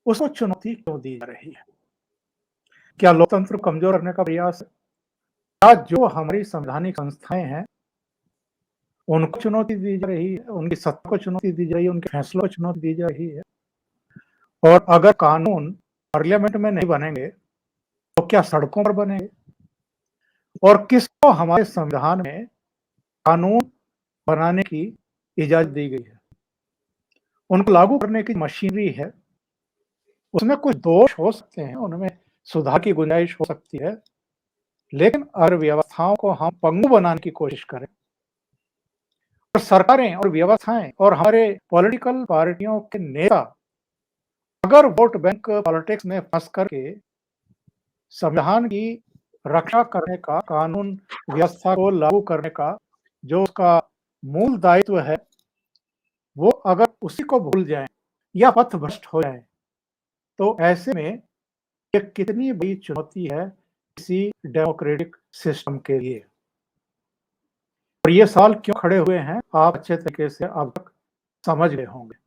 उसको चुनौती क्यों दी जा रही है? क्या लोकतंत्र को कमज़ोर करने का प्रयास है? क्या जो हमारी संवैधानिक संस्थाएँ हैं, उनको चुनौती दी जा रही है, उनकी सत्ता को चुनौती दी जा रही है, उनके फैसलों को चुनौती दी जा रही है? और अगर कानून पार्लियामेंट में नहीं बनेंगे, तो क्या सड़कों पर बनेंगे? और किसको हमारे संविधान में कानून बनाने की इजाज़त दी गई है? उनको लागू करने की मशीनरी है, उसमें कुछ दोष हो सकते हैं, उनमें सुधार की गुंजाइश हो सकती है, लेकिन अगर व्यवस्थाओं को हम पंगु बनाने की कोशिश करें और सरकारें और व्यवस्थाएँ और हमारे पॉलिटिकल पार्टियों के नेता अगर वोट बैंक पॉलिटिक्स में फँस करके संविधान की रक्षा करने का, कानून व्यवस्था को लागू करने का जो उसका मूल दायित्व है, वो अगर उसी को भूल जाएँ या पथभ्रष्ट हो जाएँ, तो ऐसे में ये कितनी बड़ी चुनौती है किसी डेमोक्रेटिक सिस्टम के लिए। और ये सवाल क्यों खड़े हुए हैं, आप अच्छे तरीके से अब तक समझ गए होंगे।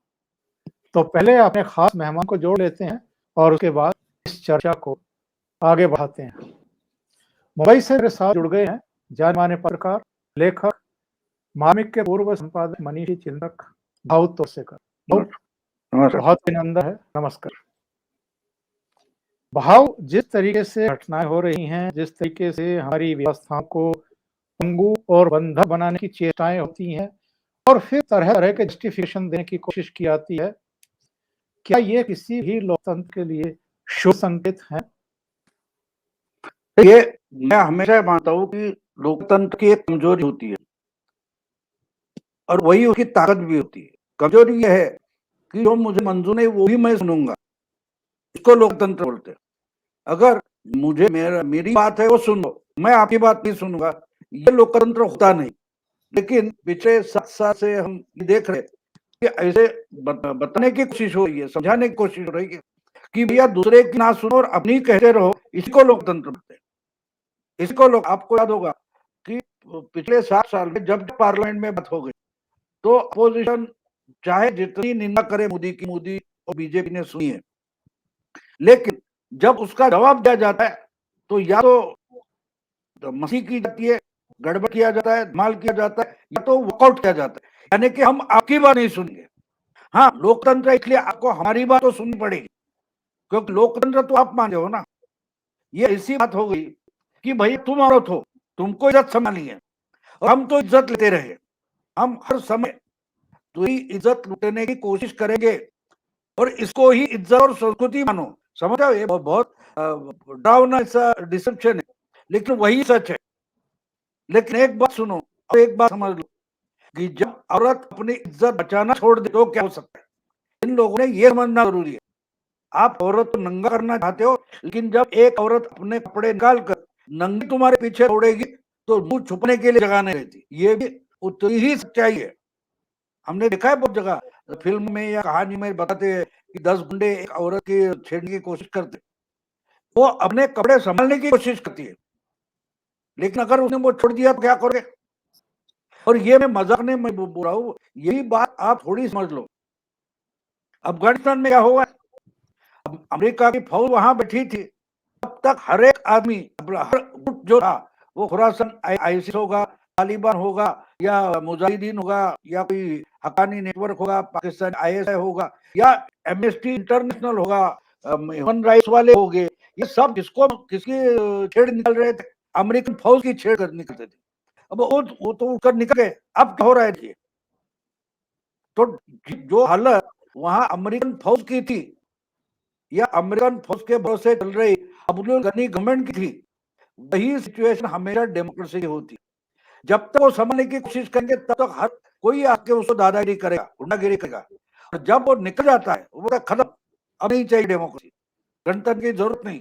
तो पहले अपने खास मेहमान को जोड़ लेते हैं और उसके बाद इस चर्चा को आगे बढ़ाते हैं। मुंबई से मेरे साथ जुड़ गए हैं जाने-माने पत्रकार, लेखक, मार्मिक के पूर्व संपादक मनीषी चिंतक भाऊ तोरसेकर। नमस्कार। बहुत अभिनंदन है, नमस्कार। भाव जिस तरीके से घटनाएं हो रही हैं, जिस तरीके से हमारी व्यवस्थाओं को पंगु और बंधक बनाने की चेष्टाएं होती हैं और फिर तरह-तरह के जस्टिफिकेशन देने की कोशिश की जाती है, क्या ये किसी भी लोकतंत्र के लिए शुभ संकेत है? ये मैं हमेशा मानता हूँ कि लोकतंत्र की एक कमजोरी होती है और वही उसकी ताकत भी होती है। कमजोरी ये है कि जो मुझे मंजूर नहीं वो ही मैं सुनूंगा, इसको लोकतंत्र बोलते हैं। अगर मुझे मेरी बात है वो सुनो, मैं आपकी बात नहीं सुनूंगा, ये लोकतंत्र होता नहीं। लेकिन पिछले 7 साल से हम ये देख रहे हैं कि ऐसे बताने की कोशिश हो रही है, समझाने की कोशिश हो रही है कि भैया दूसरे की ना सुनो और अपनी कहते रहो, इसको लोकतंत्र बोलते हैं। इसको लोग आपको याद होगा कि पिछले 7 साल में जब पार्लियामेंट में बात हो गई तो अपोजिशन चाहे जितनी निंदा करे मोदी और बीजेपी ने सुनी है, लेकिन जब उसका जवाब दिया जाता है तो या तो मसी की जाती है, गड़बड़ किया जाता है, धमाल किया जाता है, या तो वॉकआउट किया जाता है, यानी कि हम आपकी बात नहीं सुनेंगे। हाँ, लोकतंत्र है इसलिए आपको हमारी बात तो सुननी पड़ेगी, क्योंकि लोकतंत्र तो आप मानते हो ना। ये ऐसी बात हो गई कि भाई तुम औरत हो, तुमको इज्जत संभालनी है और हम तो इज्जत लेते रहे। हम हर समय तुझी इज्जत लुटने की कोशिश करेंगे और इसको ही इज्जत और संस्कृति मानो। समझो, ये बहुत डरावना ऐसा डिसेप्शन है, लेकिन वही सच है। लेकिन एक बात सुनो और एक बात समझ लो कि जब औरत अपनी इज्जत बचाना छोड़ दे तो क्या हो सकता है। इन लोगों ने ये समझना जरूरी है। आप औरत को नंगा करना चाहते हो, लेकिन जब एक औरत अपने कपड़े निकाल कर नंगी तुम्हारे पीछे दौड़ेगी तो मुंह छुपने के लिए जगह नहीं रहती। ये भी उतनी ही सच्चाई है। हमने देखा है बहुत जगह, फिल्म में या कहानी में बताते हैं कि 10 गुंडे एक औरत की छेड़ने की कोशिश करते, वो अपने कपड़े संभालने की कोशिश करती है, लेकिन अगर उसने वो छोड़ दिया तो क्या करोगे। और ये मैं मजाक नहीं मैं बोल रहा हूँ, यही बात आप थोड़ी समझ लो। अफगानिस्तान में क्या हुआ, अमेरिका की फौज वहां बैठी थी, तब तक हर एक आदमी हर गुट जो था, वो खुरासन आईसिस होगा, तालिबान होगा या मुजाहिदीन होगा या कोई हकानी नेटवर्क होगा, पाकिस्तान आईएसआई होगा या एमनेस्टी इंटरनेशनल होगा, ह्यूमन राइट्स वाले हो गए, ये सब किसकी छेड़ निकल रहे थे, अमेरिकन फौज की छेड़ कर निकलते थे। अब वो तो उठकर निकल गए। अब क्या हो रहा है, तो जो हालत वहां अमेरिकन फौज की थी या अमेरिकन फौज के भरोसे चल रही अब्दुल गनी गवर्नमेंट की थी, वही सिचुएशन हमेशा डेमोक्रेसी की होती। जब तक वो समझने की कोशिश करेंगे तब तक हर कोई आके उसको दादागिरी करेगा, गुंडागिरी करेगा, और जब वो निकल जाता है वो खत्म, अब नहीं चाहिए डेमोक्रेसी, गणतंत्र की जरूरत नहीं।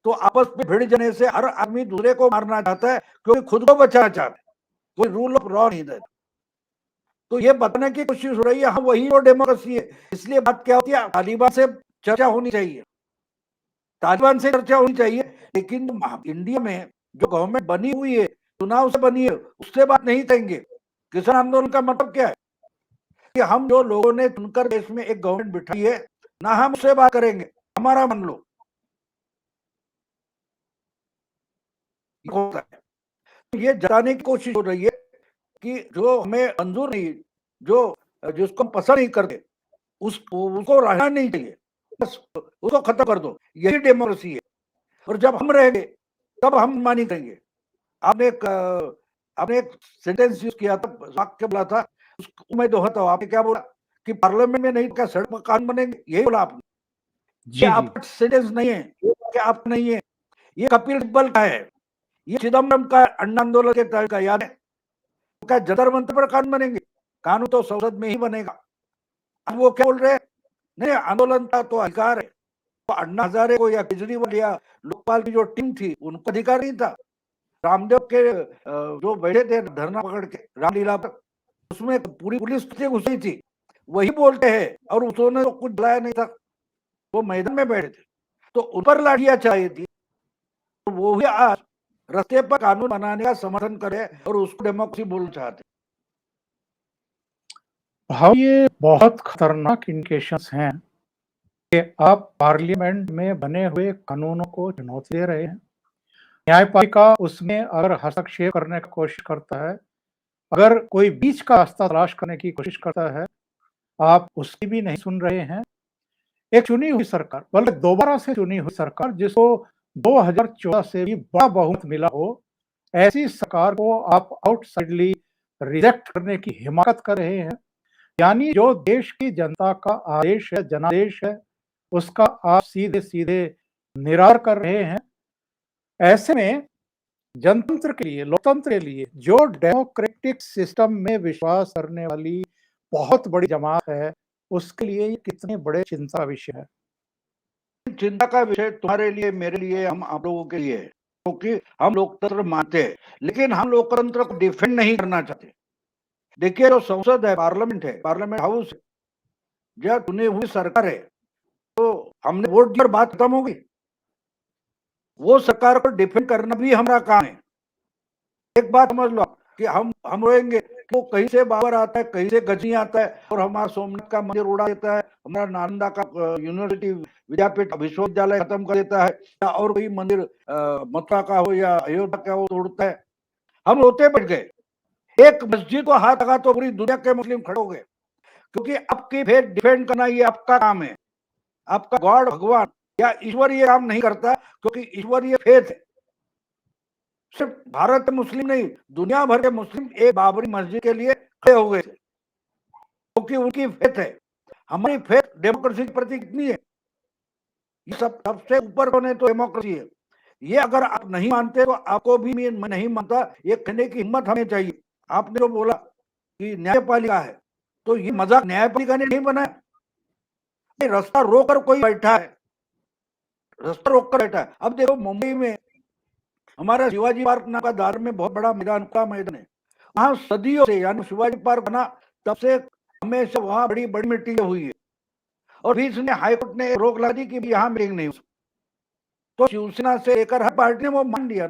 तो आपस में भिड़ जाने से हर आदमी दूसरे को मारना चाहता है क्योंकि खुद को बचाना चाहता है, कोई रूल ऑफ लॉ नहीं देता। तो ये बताने की कोशिश हो रही है, हाँ वही वो डेमोक्रेसी है। इसलिए बात क्या होती है, तालिबान से चर्चा होनी चाहिए, तालिबान से चर्चा होनी चाहिए, लेकिन इंडिया में जो गवर्नमेंट बनी हुई है, चुनाव से बनी है, उससे बात नहीं करेंगे। किसान आंदोलन का मतलब क्या है कि हम जो लोगों ने चुनकर देश में एक गवर्नमेंट बिठाई है ना, हम उससे बात करेंगे, हमारा मान लो, होता है। तो ये जताने की कोशिश हो रही है कि जो हमें मंजूर नहीं, जो जिसको हम पसंद नहीं करते, उसको रहना नहीं चाहिए, बस उसको खत्म कर दो, यही डेमोक्रेसी है। और जब हम रहेंगे तब हम मानी करेंगे। आपने एक सेंटेंस यूज किया था, वाक्य बोला था, उसको मैं दोहराता हूं। आपने क्या बोला कि पार्लियामेंट में नहीं क्या सड़क पर कानून बनेंगे, यही बोला आपने। ये जी जी आपका सेंटेंस नहीं है, ये वाक्य आपका नहीं है, ये कपिल सिब्बल का है, ये चिदम्बरम का अन्ना आंदोलन के तहत का, याद है? तो क्या जंतर मंतर पर कानून बनेंगे? कानून तो संसद में ही बनेगा। अब वो क्या बोल रहे हैं, नहीं आंदोलन का तो अधिकार है, तो अन्ना हजारे को या केजरीवाल या लोकपाल की जो टीम थी उनको अधिकार नहीं था। रामदेव के जो बैठे थे धरना पकड़ के रामलीला पर, उसमें पूरी पुलिस घुसी थी, वही बोलते हैं, और उन्होंने तो कुछ बुलाया नहीं था, वो मैदान में बैठे थे, तो उन पर लाठियां चाहिए थी। तो वो भी आज रास्ते पर कानून बनाने का समर्थन करे और उसको डेमोक्रेसी बोलना चाहते। भाव ये बहुत खतरनाक इंडिकेशंस हैं कि आप पार्लियामेंट में बने हुए कानूनों को चुनौती दे रहे हैं। न्यायपालिका उसमें अगर हस्तक्षेप करने की कोशिश करता है, अगर कोई बीच का रास्ता तलाश करने की कोशिश करता है, आप उसकी भी नहीं सुन रहे हैं। एक चुनी हुई सरकार, बल्कि दोबारा से चुनी हुई सरकार, जिसको 2014 से भी बड़ा बहुमत मिला हो, ऐसी सरकार को आप आउटसाइडली रिजेक्ट करने की हिमाकत कर रहे हैं। यानी जो देश की जनता का आदेश है, जनादेश है, उसका आप सीधे-सीधे निरादर कर रहे हैं। ऐसे में जनतंत्र के लिए, लोकतंत्र के लिए, जो डेमोक्रेटिक सिस्टम में विश्वास करने वाली बहुत बड़ी जमात है, उसके लिए ये कितने बड़े चिंता का विषय है। चिंता का विषय तुम्हारे लिए, मेरे लिए, हम आप लोगों के लिए है, क्योंकि हम लोकतंत्र मानते हैं, लेकिन हम लोकतंत्र को डिफेंड नहीं करना चाहते। देखिए, जो संसद है, पार्लियामेंट है, पार्लियामेंट हाउस, जब चुनी हुई सरकार है, तो हमने वोट दिया और बात खत्म होगी। वो सरकार को डिफेंड करना भी हमारा काम है। एक बात समझ लो कि हम रोएंगे, वो कहीं से बाबर आता है, कहीं से गजनी आता है, और हमारा सोमनाथ का मंदिर उड़ा देता है, हमारा नालंदा का यूनिवर्सिटी विद्यापीठ विश्वविद्यालय खत्म कर देता है, या और कोई मंदिर मथुरा का हो या अयोध्या का हो तोड़ता है। हम रोते बैठ गए। एक मस्जिद को हाथ लगा तो पूरी दुनिया के मुस्लिम खड़े हो गए, क्योंकि आपकी फेथ डिफेंड करना ये आपका काम है। आपका गॉड, भगवान या ईश्वर ये काम नहीं करता, क्योंकि ईश्वर ये फेथ है। सिर्फ भारत के मुस्लिम नहीं, दुनिया भर के मुस्लिम एक बाबरी मस्जिद के लिए खड़े हो गए थे, क्योंकि उनकी फेथ है। हमारी फेथ डेमोक्रेसी के प्रति कितनी है? ये सबसे ऊपर कौन है? तो डेमोक्रेसी है। ये अगर आप नहीं मानते तो आपको भी मैं नहीं मानता, ये कहने की हिम्मत हमें चाहिए। आपने जो बोला कि न्यायपालिका है, तो ये मजाक न्यायपालिका ने नहीं बनाया। रास्ता रोककर कोई बैठा है, रास्ता रोककर बैठा है। अब देखो, मुंबई में हमारा शिवाजी पार्क नाम का दादर में बहुत बड़ा मैदान का मैदान है, वहां सदियों से, यानी शिवाजी पार्क बना तब से हमेशा वहां बड़ी बड़ी मीटिंग हुई है, और फिर इसने हाईकोर्ट ने रोक लगा दी कि यहाँ मीटिंग नहीं हो सकती। तो शिवसेना से लेकर हर पार्टी ने वो मान लिया।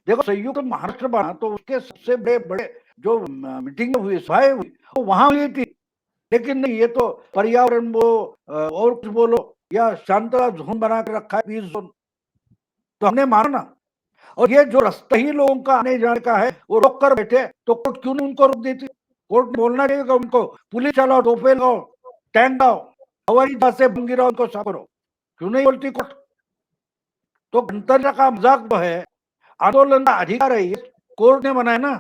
देखो, संयुक्त महाराष्ट्र बना तो उसके सबसे बड़े बड़े जो मीटिंग हुई, सभाएं हुई, वो वहां हुई थी। लेकिन नहीं, ये तो पर्यावरण बोलो और कुछ बोलो, या शांतता जोन बना के रखा है, पीस जोन, तो हमने माना ना। और ये जो रास्ता ही लोगों का आने जाने का है, वो रोक कर बैठे, तो कोर्ट क्यों नहीं उनको रोक देती? कोर्ट ने बोलना चाहिए उनको, पुलिस चलाओ, टोपे लगाओ, टैंक लाओ, हवाई जहाज से बम गिराओ, उनको साफ करो। क्यों नहीं बोलती कोर्ट? तो गणतंत्र का मजाक जो है, आंदोलन का अधिकार है, ये कोर्ट ने बनाया ना,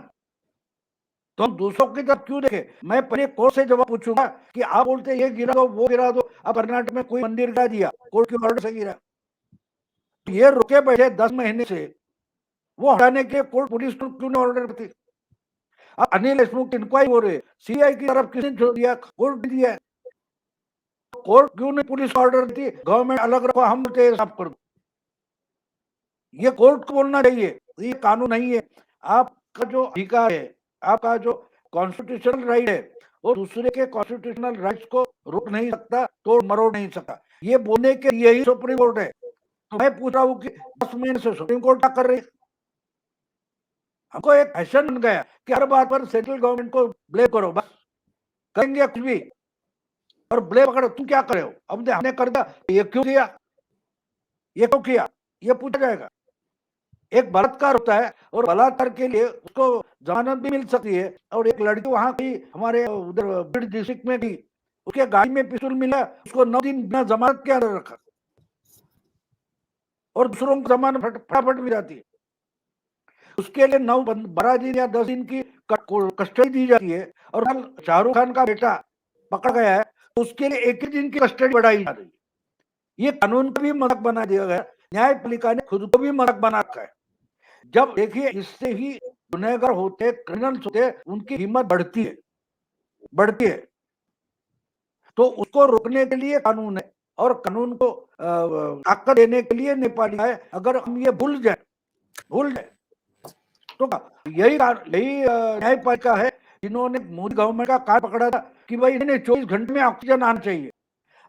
तो हम दूसरों की तरफ क्यों देखे? मैं पहले कोर्ट से जवाब पूछूंगा कि आप बोलते ये गिरा दो, वो गिरा दो। अब कर्नाटक में कोई मंदिर गिरा दिया, कोर्ट के ऑर्डर से गिरा, ये रुके बैठे 10 महीने से, वो हटाने के कोर्ट पुलिस को क्यों नहीं ऑर्डर करती? अब अनिल देशमुख की इंक्वायरी हो रही है, सीआई की तरफ किसने छोड़ दिया? कोर्ट ने दिया। कोर्ट क्यों नहीं पुलिस ऑर्डर देती? गवर्नमेंट अलग रखो, हम बोलते हैं साफ कर दो। ये कोर्ट को बोलना चाहिए, ये कानून नहीं है। आपका जो अधिकार है, आपका जो कॉन्स्टिट्यूशनल राइट है, वो दूसरे के कॉन्स्टिट्यूशनल राइट्स को रोक नहीं सकता, तोड़ मरोड़ नहीं सकता। ये बोलने के लिए ही सुप्रीम कोर्ट है। तो मैं पूछ रहा हूँ कि 10 महीने से सुप्रीम कोर्ट क्या कर रही है? हमको एक फैशन बन गया कि हर बात पर सेंट्रल गवर्नमेंट को ब्लेम करो, बस करेंगे कुछ भी। और ब्लेम पकड़ो, तुम क्या कर रहे हो, हमने कर दिया, ये क्यों किया, ये क्यों किया, ये पूछा जाएगा। एक बलात्कार होता है और बलात्कार के लिए उसको जमानत भी मिल सकती है, और एक लड़की वहां की हमारे उधर बीड डिस्ट्रिक्ट में थी, उसके गाड़ी में पिस्तौल मिला, उसको 9 दिन बिना जमानत के अंदर रखा, और दूसरों को जमानत फटाफट मिल जाती है। उसके लिए 9-12 दिन या 10 दिन की कस्टडी दी जाती है, और शाहरुख खान का बेटा पकड़ा गया है तो उसके लिए 1 ही दिन की कस्टडी बढ़ाई जा रही है। ये कानून का भी मजाक बना दिया गया, न्यायपालिका ने खुद को भी मजाक बना रखा है। जब देखिए इससे ही गुनहगार होते, क्रिमिनल्स होते, उनकी हिम्मत बढ़ती है। तो उसको रोकने के लिए कानून है, और कानून को ताकत देने के लिए न्यायपालिका है। अगर हम ये भूल जाए तो यही न्यायपालिका है जिन्होंने मोदी गवर्नमेंट का कान पकड़ा था कि भाई इन्हें 24 घंटे में ऑक्सीजन आना चाहिए।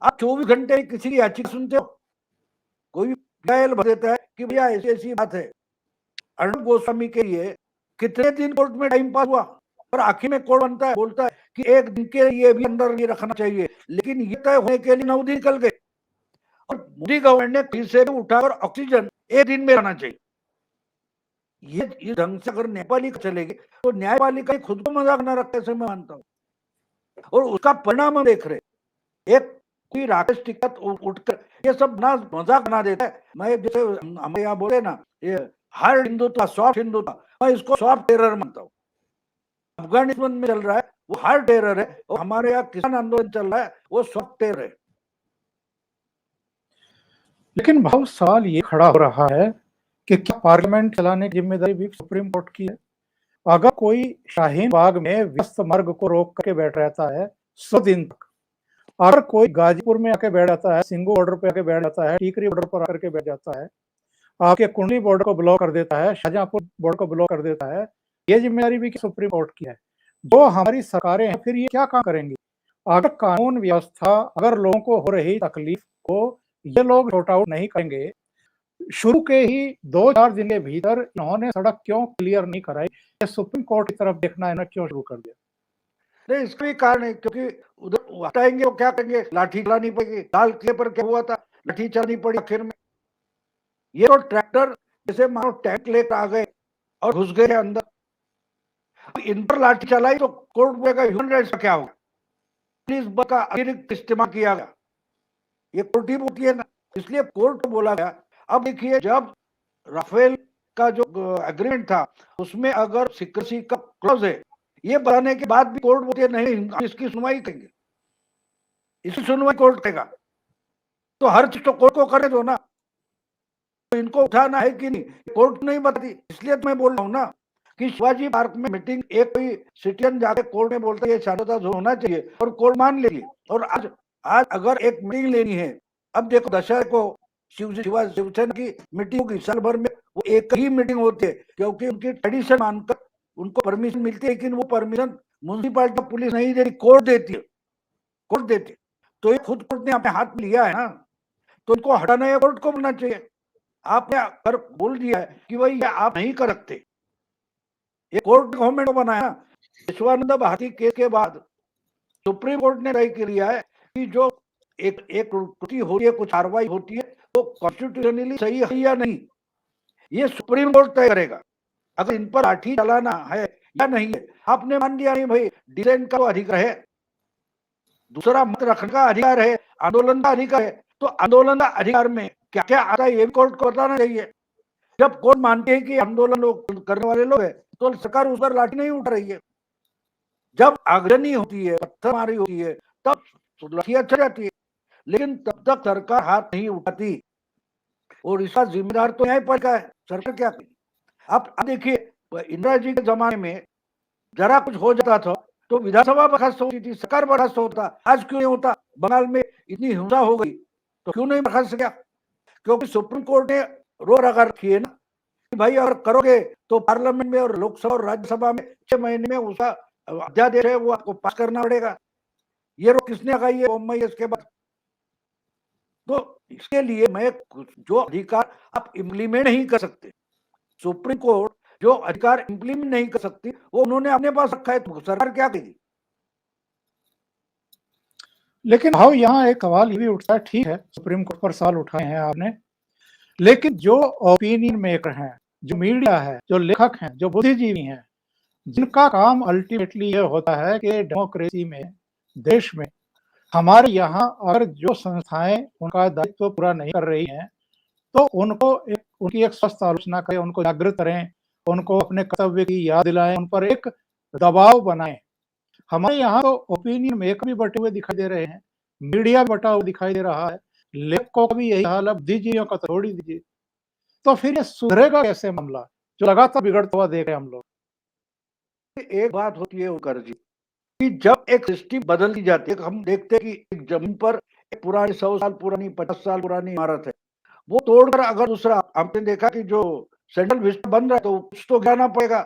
आप 24 घंटे किसी की याचिका सुनते हो, कोई भर देता है कि भैया ऐसी बात है। अर्णब गोस्वामी के लिए कितने दिन कोर्ट में टाइम पास हुआ, और आखिर में कोर्ट बनता है, बोलता है कि 1 दिन के लिए भी अंदर नहीं रखना चाहिए, लेकिन ये तय होने के लिए 9 दिन निकल गए, और मोदी गवर्नमेंट ने फिर से उठाकर ऑक्सीजन 1 दिन में रहना चाहिए। ये इस ढंग से अगर न्यायपालिका चलेगी तो न्यायपालिका खुद को मजाक न रखते से मैं मानता हूँ, और उसका परिणाम हम देख रहे। एक कोई राकेश टिकैत उठकर ये सब ना मजाक बना देता है। मैं जैसे हमें यहाँ बोले ना, ये हार्ड हिंदुत्व, सॉफ्ट हिंदुत्व, मैं इसको सॉफ्ट टेरर मानता हूँ। अफगानिस्तान में चल रहा है वो हार्ड टेरर है, और हमारे यहाँ किसान आंदोलन चल रहा है वो सॉफ्ट टेरर है। लेकिन भाव सवाल ये खड़ा हो रहा है कि क्या पार्लियामेंट चलाने की जिम्मेदारी भी सुप्रीम कोर्ट की है? अगर कोई शाहीन बाग में व्यस्त मार्ग को रोक करके बैठ रहता है 100 दिन तक, अगर कोई गाजीपुर में आके बैठ जाता है, सिंगू बॉर्डर पे आके बैठ जाता है, टीकरी बॉर्डर पर आकर के बैठ जाता है, आपके कुंडली बॉर्डर को ब्लॉक कर देता है, शाहजहांपुर बॉर्डर को ब्लॉक कर देता है, ये जिम्मेदारी भी सुप्रीम कोर्ट की है। जो हमारी सरकारें हैं फिर ये क्या काम करेंगी? अगर कानून व्यवस्था, अगर लोगों को हो रही तकलीफ को ये लोग सॉर्ट आउट नहीं करेंगे, शुरू के ही 2-4 दिन के भीतर इन्होंने सड़क क्यों क्लियर नहीं कराई, ये सुप्रीम कोर्ट की तरफ देखना है ना, क्यों शुरू कर दिया? नहीं, इसका भी कारण है, क्योंकि उधर हटाएंगे वो क्या करेंगे, लाठी चलानी पड़ेगी। लाल किले पर क्या हुआ था, लाठी चलानी पड़ी आखिर में। ये तो ट्रैक्टर जैसे मानो टैंक लेकर आ गए और घुस गए अंदर। इन पर लाठी चलाई तो कोर्ट बोलेगा ह्यूमन राइट्स का क्या होगा, पुलिस बल का अतिरिक्त इस्तेमाल किया गया, ये कोर्ट ही होती है ना, इसलिए कोर्ट को बोला गया। अब देखिए, जब राफेल का जो एग्रीमेंट था उसमें अगर सिक्रेसी का क्लॉज है, ये बताने के बाद भी कोर्ट बोलती है नहीं इसकी सुनवाई करेंगे, इसकी सुनवाई कोर्ट करेगा, तो हर चीज तो कोर्ट को करे दो ना। तो इनको उठाना है कि नहीं, कोर्ट नहीं बताती। इसलिए तो मैं बोल रहा हूँ ना कि शिवाजी पार्क में मीटिंग, एक कोई सिटीजन जाके कोर्ट में बोलता है ये शांतता जोन होना चाहिए, और कोर्ट मान लेगी। और आज अगर एक मीटिंग लेनी है, अब देखो दशहरे को शिवसेना की मीटिंग होगी, साल भर में वो एक ही मीटिंग होती है, क्योंकि उनकी ट्रेडिशन मानकर उनको परमिशन मिलती है, लेकिन वो परमिशन म्यूनसिपालिटी पुलिस नहीं देती, कोर्ट देती है। तो ये खुद कोर्ट ने अपने हाथ में लिया है ना, तो इनको हटाना है, कोर्ट को बोलना चाहिए। आपने कर बोल दिया है कि भाई ये आप नहीं कर सकते, ये कोर्ट गवर्नमेंट को बनाया। विश्वानंद भारती केस के बाद सुप्रीम कोर्ट ने तय किया है कि जो एक त्रुटि होती है, कुछ कार्रवाई होती है, तो कॉन्स्टिट्यूशनली सही है या नहीं, ये सुप्रीम कोर्ट तय करेगा। अगर इन पर लाठी चलाना है या नहीं है, आपने मान लिया नहीं भाई डिसेंट का अधिकार है, दूसरा मत रखने का अधिकार है, आंदोलन का अधिकार है, तो आंदोलन का अधिकार में क्या क्या आता है ये कोर्ट को बताना चाहिए। जब कोर्ट मानती है कि आंदोलन लोग करने वाले लोग है, तो सरकार उस पर लाठी नहीं उठा रही है। जब आगजनी होती है, पत्थरमारी होती है, तब लाठियां चल जाती है, लेकिन तब तक सरकार हाथ नहीं उठाती, और इसका जिम्मेदार तो न्यायपालिका है। सरकार क्या करेगी? आप देखिए, इंदिरा जी के जमाने में जरा कुछ हो जाता था तो विधानसभा बर्खास्त होती थी, सरकार बर्खास्त होता। आज क्यों नहीं होता? बंगाल में इतनी हिंसा हो गई तो क्यों नहीं बर्खास्त किया? क्योंकि सुप्रीम कोर्ट ने रो रखा रखी है ना कि भाई अगर करोगे तो पार्लियामेंट में और लोकसभा और राज्यसभा में 6 महीने में उसका अध्यादेश है वो आपको पास करना पड़ेगा। ये रोक किसने लगाई है? मुंबई इसके बाद। तो इसके लिए मैं जो अधिकार आप इम्प्लीमेंट नहीं कर सकते, सुप्रीम कोर्ट जो अधिकार इम्प्लीमेंट नहीं कर सकती, वो उन्होंने अपने पास रखा है, तो सरकार क्या करेगी? लेकिन भाव यहाँ एक सवाल ये भी उठता है, ठीक है, सुप्रीम कोर्ट पर सवाल उठाए हैं आपने, लेकिन जो ओपिनियन मेकर हैं, जो मीडिया है, जो लेखक हैं, जो बुद्धिजीवी हैं, जिनका काम अल्टीमेटली ये होता है कि डेमोक्रेसी में, देश में, हमारे यहाँ अगर जो संस्थाएं उनका दायित्व पूरा नहीं कर रही हैं, तो उनकी एक स्वस्थ आलोचना करें, उनको जागृत करें, उनको अपने कर्तव्य की याद दिलाएं, उन पर एक दबाव बनाएं। हमारे यहाँ तो ओपिनियन मेकर भी बटे हुए दिखाई दे रहे हैं, मीडिया बटा हुआ दिखाई दे रहा है, लेखकों का भी यही हाल है, बुद्धिजीवियों का तो छोड़ ही दीजिए। तो फिर ये सुधरेगा कैसे मामला, जो लगातार बिगड़ता हुआ देख रहे हैं हम लोग? एक बात होती है ओकर जी, कि जब एक सिस्टम बदल दी जाती है, हम देखते हैं कि एक जमीन पर एक पुरानी 100 साल पुरानी 50 साल पुरानी इमारत है, वो तोड़कर अगर दूसरा, हमने देखा कि जो सेंट्रल विस्टा बन रहा है तो कुछ तो गिराना पड़ेगा।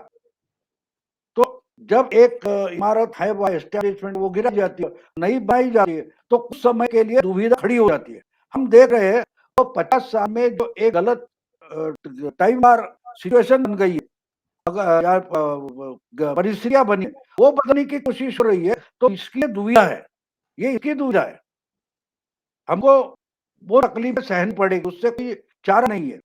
तो जब एक इमारत है वो एस्टेब्लिशमेंट वो गिरा जाती है, नहीं बनाई जाती है, तो कुछ समय के लिए दुविधा खड़ी हो जाती है। हम देख रहे हैं तो 50 साल में जो एक गलत टाइम बार सिचुएशन बन गई है, परिस्थितियां बनी, वो बदलने की कोशिश हो रही है, तो इसकी दुविधा है, ये इसकी दुविधा है। हमको वो तकलीफें सहनी पड़ेगी, उससे कोई चारा नहीं है।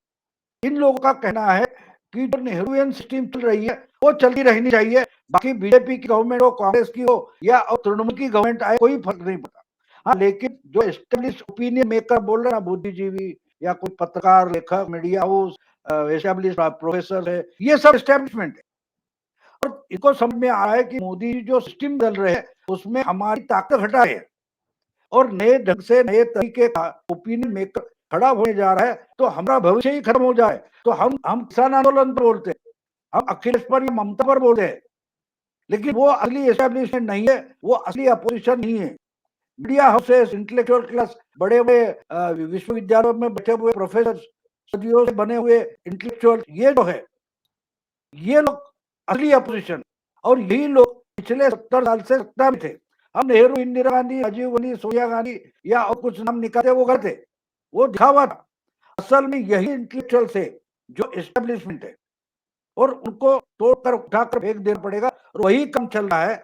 इन लोगों का कहना है कि जो नेहरूवियन सिस्टम चल रही है वो चलती रहनी चाहिए, बाकी बीजेपी की गवर्नमेंट हो, कांग्रेस की हो या तृणमूल की गवर्नमेंट आए, कोई फर्क नहीं पड़ता। हाँ, लेकिन जो एस्टेब्लिश ओपिनियन मेकर बोल रहे हैं, बुद्धिजीवी या कोई पत्रकार, लेखक, मीडिया हाउस, एस्टेब्लिश प्रोफेसर है, ये सब एस्टेब्लिशमेंट है। और इनको समझ में आ रहा है कि मोदी जो सिस्टम बदल रहे हैं उसमें हमारी ताकत घटा है और नए ढंग से नए तरीके का ओपिनियन मेकर खड़ा होने जा रहा है, तो हमारा भविष्य ही खत्म हो जाए। तो हम किसान आंदोलन पर बोलते हैं, हम अखिलेश पर या ममता पर बोलते हैं, लेकिन वो असली एस्टेब्लिशमेंट नहीं है, वो असली अपोजिशन नहीं है। मीडिया हाउसेस, इंटेलेक्चुअल क्लास, बड़े बड़े विश्वविद्यालयों में बैठे हुए प्रोफेसर, सदियों से बने हुए इंटेलेक्चुअल, ये जो है, ये लोग असली अपोजिशन। और यही लोग पिछले 70 साल से सत्ता में थे। हम नेहरू, इंदिरा गांधी, राजीव गांधी, सोनिया गांधी या और कुछ नाम निकाले वो गलत थे, वो दिखावा था। असल में यही इंटेलेक्चुअल थे जो एस्टेब्लिशमेंट है, और उनको तोड़कर उठाकर फेंक देना पड़ेगा, और वही कम चल रहा है।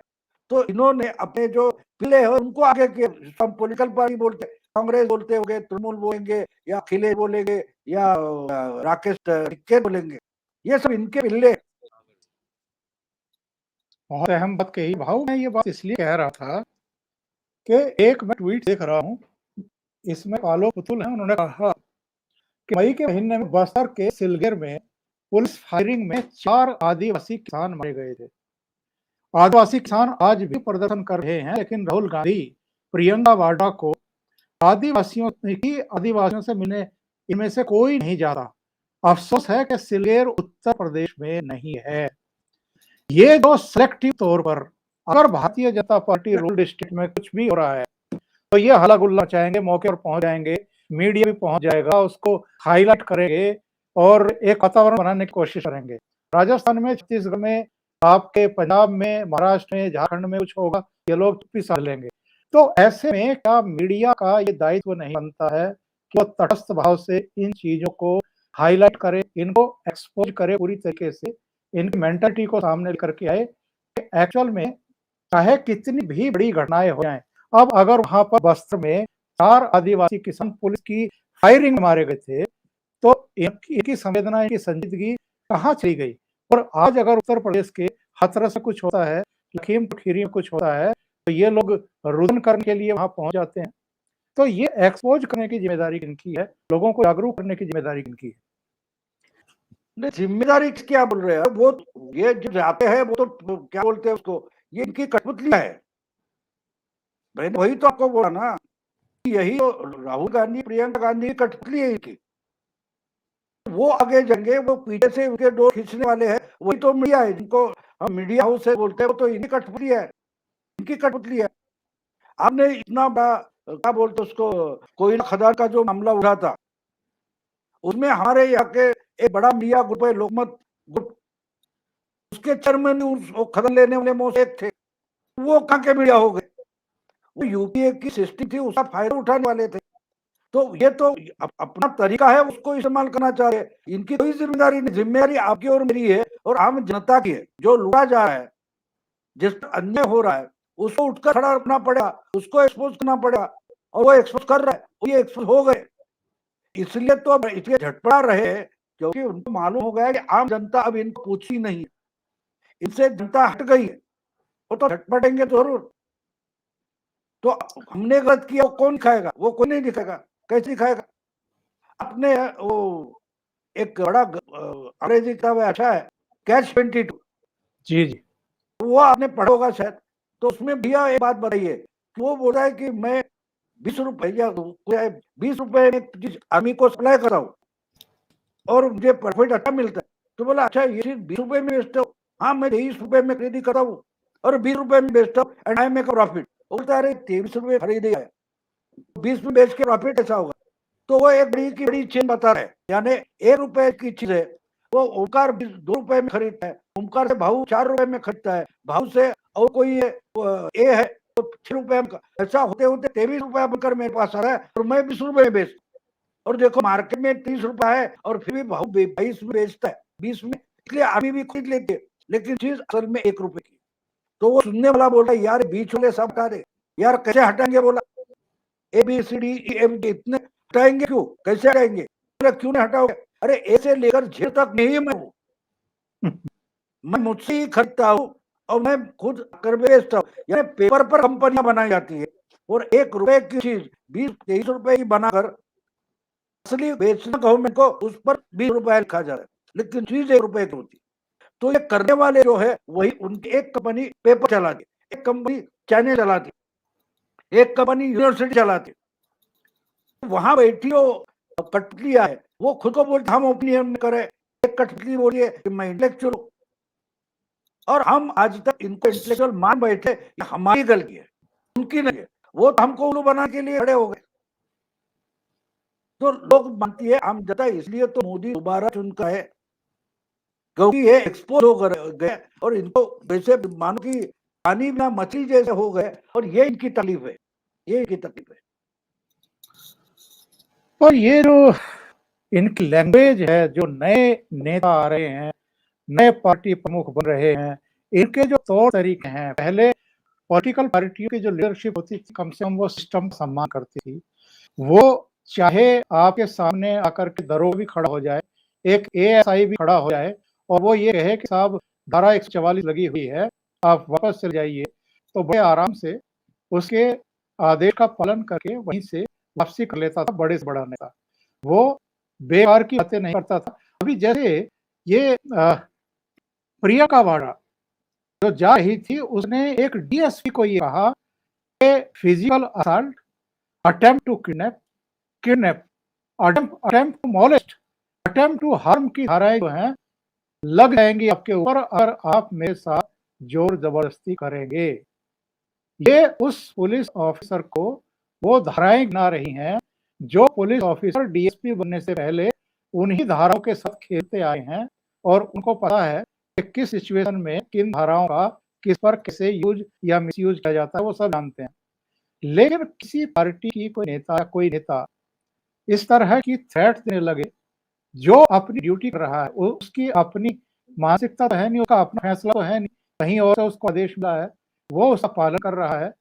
तो इन्होंने अपने जो पिले है उनको आगे के, हम पॉलिटिकल पार्टी बोलते, कांग्रेस बोलते होंगे, तृणमूल बोलेंगे, या अखिलेश बोलेंगे, या राकेश टिक्के बोलेंगे, ये सब इनके पिल्ले। बहुत अहम बात कही भाऊ। मैं ये बात इसलिए कह रहा था कि एक मैं ट्वीट देख रहा हूँ, इसमें कालो पुतुल है, उन्होंने कहा कि मई के महीने में बस्तर के सिलगर में पुलिस फायरिंग में 4 आदिवासी किसान मारे गए थे। आदिवासी किसान आज भी प्रदर्शन कर रहे हैं, लेकिन राहुल गांधी, प्रियंका वाड्रा को आदिवासियों से मिलने इनमें से कोई नहीं जा रहा। अफसोस है कि सिलगर उत्तर प्रदेश में नहीं है। ये जो सिलेक्टिव तौर पर अगर Bharatiya Janata party rule district में कुछ भी हो रहा है तो ये हल्ला गुल्ला चाहेंगे, मौके पर पहुंच जाएंगे, मीडिया भी पहुंच जाएगा, उसको हाईलाइट करेंगे और एक वातावरण बनाने की कोशिश करेंगे। राजस्थान में, छत्तीसगढ़ में, आपके पंजाब में, महाराष्ट्र में, झारखंड में कुछ होगा, ये लोग चुप्पी साध लेंगे। तो ऐसे में क्या मीडिया का ये दायित्व नहीं बनता है कि वो तटस्थ भाव से इन चीजों को हाईलाइट करे, इनको एक्सपोज करे पूरी तरीके से, इनकी मेंटालिटी को सामने लेकर के आए कि एक्चुअल में चाहे कितनी भी बड़ी घटनाएं हो जाएं, अब अगर वहां पर बस्तर में 4 आदिवासी किसान पुलिस की फायरिंग में मारे गए थे, तो इनकी संवेदना, इनकी संजीदगी कहाँ चली गई? और आज अगर उत्तर प्रदेश के हाथरस से कुछ होता है, लखीमपुर खीरी में कुछ होता है, तो ये लोग रुदन करने के लिए वहां पहुंच जाते हैं। तो ये एक्सपोज करने की जिम्मेदारी किनकी है? लोगों को जागरूक करने की जिम्मेदारी किनकी है? नहीं, जिम्मेदारी क्या बोल रहे हैं वो, ये जो जाते हैं वो तो क्या बोलते हैं उसको, ये इनकी कठपुतली है। मैंने वही तो आपको बोला ना, यही तो राहुल गांधी, प्रियंका गांधी की कठपुतली है इनकी। वो आगे जाएंगे, वो पीछे से उनके डोर खींचने वाले हैं, वही तो मीडिया है, जिनको हम मीडिया हाउस से बोलते हैं, वो तो इनकी कठपुतली है, इनकी कठपुतली है। आपने इतना बड़ा क्या बोलते उसको, कोयला खदान का जो मामला उठा था, उसमें हमारे यहाँ के एक बड़ा मीडिया ग्रुप है, लोकमत ग्रुप, उसके चेयरमैन खदान लेने वाले में से एक थे। वो कहाँ के मीडिया हो गए? वो यूपीए की सिस्टम थी, उसका फायदा उठाने वाले थे। तो ये तो अपना तरीका है, उसको इस्तेमाल करना चाह रहे हैं। इनकी कोई जिम्मेदारी नहीं, जिम्मेदारी आपकी और मेरी है और आम जनता की है। जो लूटा जा रहा है, जिस पर अन्याय हो रहा है, उसको उठकर खड़ा रखना पड़ेगा, उसको एक्सपोज करना पड़ेगा, और वो एक्सपोज कर रहा है, ये एक्सपोज हो गए। इसलिए तो अब इसलिए झटपटा रहे, क्योंकि उनको मालूम हो गया कि आम जनता अब इनको पूछी नहीं, इनसे जनता हट गई है, वो तो झटपटेंगे जरूर। तो हमने गलत किया, वो कौन दिखाएगा? वो कोई नहीं दिखाएगा। कैसे दिखाएगा? आपने वो एक बड़ा अंग्रेजी किताब है, अच्छा है, कैच 22, जी जी वो आपने पढ़ा होगा शायद। तो उसमें भैया एक बात बताइए, वो बोल रहा है कि मैं 20 रुपए या 20 रुपए में आर्मी को सप्लाई कर रहा हूँ और मुझे प्रॉफिट अच्छा मिलता है। तो बोला अच्छा ये चीज 20 रुपए में बेचते हो? हाँ मैं 23 रुपए में खरीदी करता हूँ और 20 रुपए में बेचता हूँ and I make a profit. बोलता है अरे 23 रुपए खरीदी है, 20 में बेच के प्रॉफिट ऐसा होगा? तो वो एक बड़ी की बड़ी चेन बता रहे, यानी 1 रुपए की चीज है, वो ओमकार 2 रुपए में खरीदता है, ओमकार से भाऊ 4 रुपए में खरीदता है, भाऊ से और कोई ए है तो 6 रुपए में, ऐसा होते होते 23 रुपया बनकर मेरे पास आ रहा है और मैं 20 रुपए में बेच। और देखो मार्केट में 30 रुपया है और फिर भी भाऊ 22 में बेचता है, 20 में, इसलिए आदमी भी खरीद लेते हैं, लेकिन चीज असल में 1 रुपए की। तो वो सुनने वाला बोल रहा है यार बीच वाले सब हटा दे, यार कैसे हटाएंगे? बोला ABCDEFG इतने हटाएंगे क्यों, कैसे हटाएंगे? बोला क्यों नहीं हटाओगे? अरे ए से लेकर Z तक नहीं मैं हूँ, मैं मुझसे ही खरीदता हूँ और मैं खुद कर बेचता हूँ। यानी पेपर पर कंपनियां बनाई जाती है और 1 रुपए की चीज 20-23 रुपए की बनाकर असली बेचना गवर्नमेंट को, उस पर 20 रुपए लिखा जा रहा है, लेकिन चीज 1 रुपए की होती। तो ये करने वाले जो है वही उनकी एक कंपनी पेपर चलाती, एक कंपनी चैनल चलाती, एक कंपनी यूनिवर्सिटी चलाती। वहां बैठी हो कठपुतलियां है, वो खुद को बोलते हम ओपिनियन करें, एक कठपुतली बोलिए कि मैं इंटेलेक्चुअल हूं, और हम आज तक इनको इंटेलेक्चुअल मान बैठे, हमारी गलती है, उनकी नहीं है। वो तो हमको उल्लू बनाने के लिए खड़े हो गए। तो लोग मानती है आम जनता, इसलिए तो मोदी दोबारा चुनका है, क्योंकि ये एक्सपोज हो गए और इनको वैसे मानो कि पानी बिना मछली जैसे हो गए, और ये इनकी तकलीफ है, ये इनकी तकलीफ है। और ये जो इनकी लैंग्वेज है, जो नए नेता आ रहे हैं, नए पार्टी प्रमुख बन रहे हैं, इनके जो तौर तरीके हैं, पहले पॉलिटिकल पार्टियों की जो लीडरशिप होती थी कम से कम वो सिस्टम सम्मान करती थी। वो चाहे आपके सामने आकर के दरोगा भी खड़ा हो जाए, एक ASI भी खड़ा हो जाए और वो ये कहे कि साहब धारा 144 लगी हुई है, आप वापस चले जाइए, तो बड़े आराम से उसके आदेश का पालन करके वहीं से वापसी कर लेता था बड़े से बड़ा नेता। वो बेकार की बातें नहीं करता था। अभी जैसे ये प्रियंका वाड्रा जो जा रही थी, उसने एक DSP को ये कहा कि physical assault, attempt to kidnap, attempt to molest, attempt to harm की धाराएं जो हैं लग जाएंगी आपके ऊपर अगर आप मेरे साथ जोर जबरदस्ती करेंगे। ये उस पुलिस ऑफिसर को वो धाराएं गिना रही हैं जो पुलिस ऑफिसर DSP बनने से पहले उन्हीं धाराओं के साथ खेलते आए हैं और उनको पता है कि किस सिचुएशन में किन धाराओं का किस पर कैसे यूज या मिसयूज किया जाता है, वो सब जानते हैं। लेकिन किसी पार्टी की कोई नेता इस तरह की थ्रेट देने लगे, जो अपनी ड्यूटी कर रहा है, उसकी अपनी मानसिकता तो है नहीं, उसका अपना फैसला तो है नहीं, कहीं और से उसको आदेश मिला है, वो उसका पालन कर रहा है।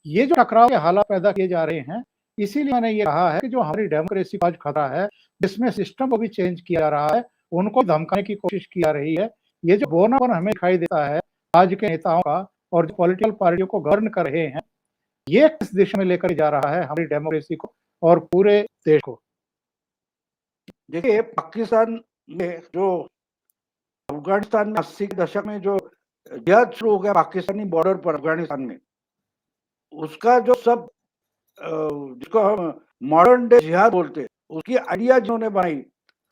ये जो टकराव के हालात पैदा किए जा रहे हैं, इसीलिए मैंने ये कहा है कि जो हमारी डेमोक्रेसी का आज खतरा है, जिसमें सिस्टम को भी चेंज किया जा रहा है, उनको धमकाने की कोशिश की जा रही है। ये जो बोनापन हमें दिखाई देता है आज के नेताओं का और जो पॉलिटिकल पार्टियों को गवर्न कर रहे हैं, ये किस दिशा में लेकर जा रहा है हमारी डेमोक्रेसी को और पूरे देश को? देखिए पाकिस्तान में जो अफगानिस्तान में 80 के दशक में जो जिहाद शुरू हो गया पाकिस्तानी बॉर्डर पर अफगानिस्तान में, उसका जो सब जिसको हम मॉडर्न डे जिहाद बोलते हैं, उसकी आइडिया जिन्होंने बनाई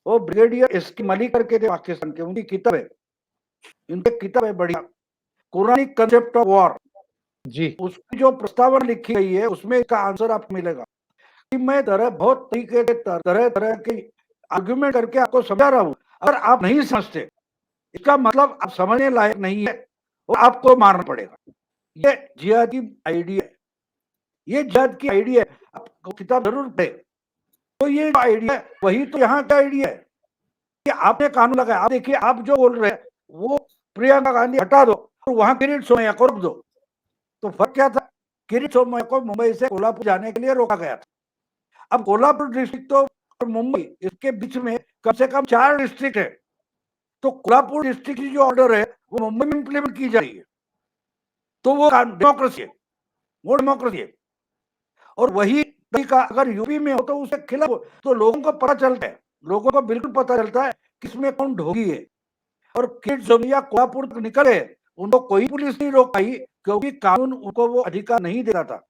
वो ब्रिगेडियर एसके मलिक करके थे पाकिस्तान के। उनकी किताब है, इनकी किताब है बढ़िया, कुरानिक कंसेप्ट ऑफ वॉर जी उसकी जो प्रस्तावना लिखी गई है उसमें इसका आंसर आपको मिलेगा कि मैं बहुत तरीके से तरह तरह की आर्ग्यूमेंट करके आपको समझा रहा हूं। अगर आप नहीं समझते इसका मतलब आप समझने लायक नहीं है और आपको मारना पड़ेगा। ये जिहाद की आइडिया है, ये जिहाद की आइडिया है, आप किताब जरूर पढ़े। तो ये जो आइडिया है वही तो यहाँ का आइडिया है कि आपने कानून लगाया। आप देखिए आप जो बोल रहे हैं वो प्रियंका गांधी हटा दो और वहां किरीट सोमैया को रख दो, तो फर्क क्या था? किरीट सोमय्या को मुंबई से कोल्हापुर जाने के लिए रोका गया था। अब कोल्हापुर डिस्ट्रिक्ट तो और मुंबई इसके बीच में कम से कम 4 डिस्ट्रिक्ट है, तो कोल्हापुर डिस्ट्रिक्ट की जो ऑर्डर है वो मुंबई में इंप्लीमेंट की जा रही है, तो वो डेमोक्रेसी है, वो डेमोक्रेसी है। और वही तरीका अगर यूपी में हो तो उसके खिलाफ तो लोगों को पता चलता है, लोगों को बिल्कुल पता चलता है किसमें कौन ढोगी है। और किरीट सोमय्या कोल्हापुर तक निकले, उनको कोई पुलिस नहीं रोक पाई क्योंकि कानून उनको वो अधिकार नहीं देता था।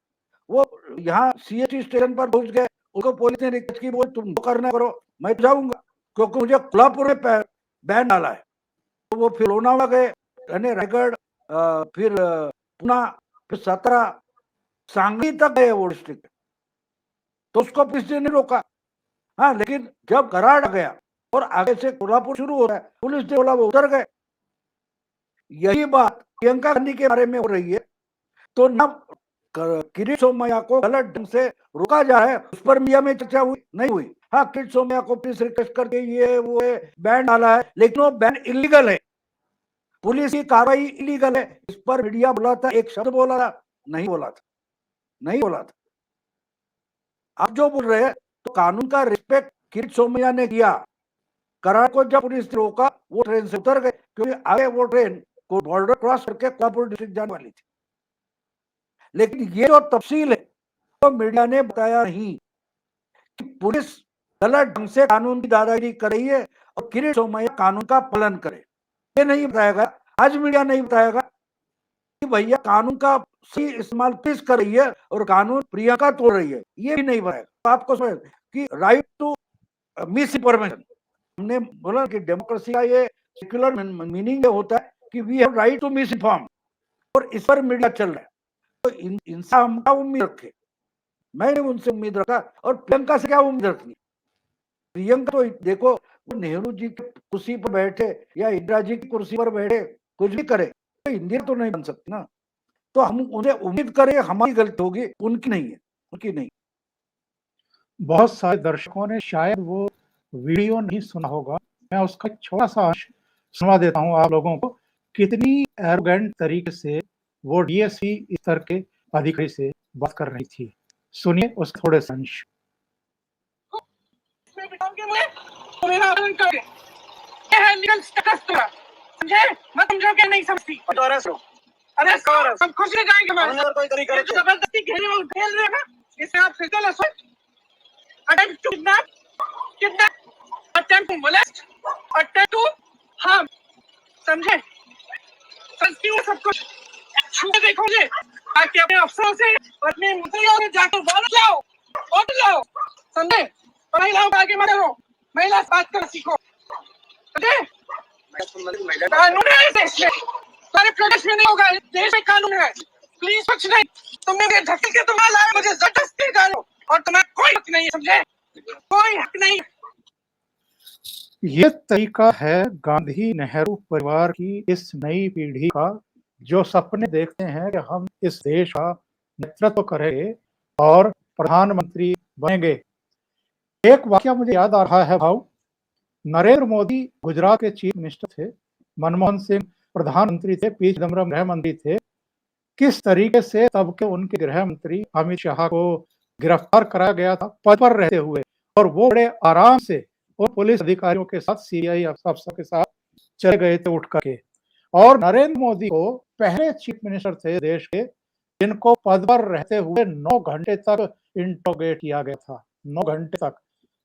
वो यहाँ सीएसटी स्टेशन पर पहुंच गए, उनको पुलिस ने रिक्वेस्ट की, बोल तुम करना करो, मैं जाऊंगा क्योंकि मुझे कोल्हापुर में बैन डाला है। तो वो फिर लोनावला गए, रायगढ़, फिर पुणे, फिर सतारा, सांगली तक गए वो डिस्ट्रिक्ट, तो उसको पुलिस ने नहीं रोका। हाँ, लेकिन जब कराड़ आ गया और आगे से कोल्हापुर शुरू हो रहा है, पुलिस ने बोला वो उतर गए। यही बात प्रियंका गांधी के बारे में हो रही है। तो ना किरीट सोमय्या को गलत ढंग से रोका जा रहा है, उस पर मीडिया में चर्चा हुई नहीं हुई? हाँ, किरीट सोमय्या को पुलिस रिक्वेस्ट करके ये वो बैन डाला है, लेकिन वो बैन इलीगल है, पुलिस की कार्रवाई इलीगल है। इस पर मीडिया बोला था, एक शब्द बोला था? नहीं बोला था, नहीं बोला था। आप जो बोल रहे हैं तो कानून का रिस्पेक्ट किरीट सोमय्या ने किया। कराड़ को जब पुलिस ने रोका, वो ट्रेन से उतर गए क्योंकि आगे वो ट्रेन को बॉर्डर क्रॉस करके कोल्हापुर डिस्ट्रिक्ट जाने वाली थी। लेकिन ये जो तफसील है तो मीडिया ने बताया नहीं कि पुलिस गलत ढंग से कानून की दादागिरी कर रही है और किरीट सोमय्या कानून का पालन करे। ये नहीं बताएगा, आज मीडिया नहीं बताएगा कि भैया कानून का सही इस्तेमाल पुलिस कर रही है और कानून प्रियंका तोड़ रही है, ये भी नहीं बताएगा। तो आपको समझ कि राइट टू मिस इन्फॉर्मेशन, हमने बोला कि डेमोक्रेसी का ये सेक्युलर मीनिंग ये होता है कि we have right to miss inform, और इस पर मीडिया चल रहा है। तो इनसे हम क्या उम्मीद रखे? मैंने उनसे उम्मीद रखा, और प्रियंका से क्या उम्मीद रखनी? प्रियंका तो देखो, वो नेहरू जी की कुर्सी पर बैठे या इंदिरा जी की कुर्सी पर बैठे कुछ भी करे, तो इंडिया तो नहीं बन सकती ना। तो हम उन्हें उम्मीद करें, हमारी गलती होगी, उनकी नहीं है, उनकी नहीं। बहुत सारे दर्शकों ने शायद वो वीडियो नहीं सुना होगा, मैं उसका एक छोटा सा अंश सुना देता हूँ आप लोगों को। कितनी एरोगेंट तरीके से वो डीएसपी स्तर के अधिकारी से बात कर रही थी, सुनिए उस थोड़े से अंश। समझो क्या नहीं समझती? अरे सब खुश रह जाएंगे, जबरदस्ती खेल रहे हैं ना, इसे आप फिर attempt to kidnap, attempt to molest, attempt to harm, समझे? समझती हूँ सब कुछ, छूटे देखोगे ताकि अपने अफसरों से और अपने मंत्रियों से जाकर वोट लाओ, समझे? महिलाओं को आगे मत करो, महिला से बात कर सीखो, समझे? कानून है इस देश में, सारे प्रदेश में नहीं होगा, देश में कानून है। प्लीज कुछ नहीं, तुमने मुझे धक्के के तुम्हारा लाया, मुझे जबरदस्ती डालो, और तुम्हें कोई हक नहीं है, समझे? कोई हक नहीं। ये तरीका है गांधी नेहरू परिवार की इस नई पीढ़ी का, जो सपने देखते हैं कि हम इस देश का नेतृत्व करेंगे और प्रधानमंत्री बनेंगे। एक वाकया मुझे याद आ रहा है भाऊ, नरेंद्र मोदी गुजरात के चीफ मिनिस्टर थे, मनमोहन सिंह प्रधानमंत्री थे, पी चिदम्बरम गृह मंत्री थे। किस तरीके से तब के उनके गृह मंत्री अमित शाह को गिरफ्तार कराया गया था पद पर रहते हुए, और वो बड़े आराम से उन पुलिस अधिकारियों के साथ, सीआईए अफसर के साथ चले गए थे उठ करके। और नरेंद्र मोदी को पहले चीफ मिनिस्टर थे देश के जिनको पद पर रहते हुए 9 घंटे तक इंटरोगेट किया गया था, 9 घंटे तक।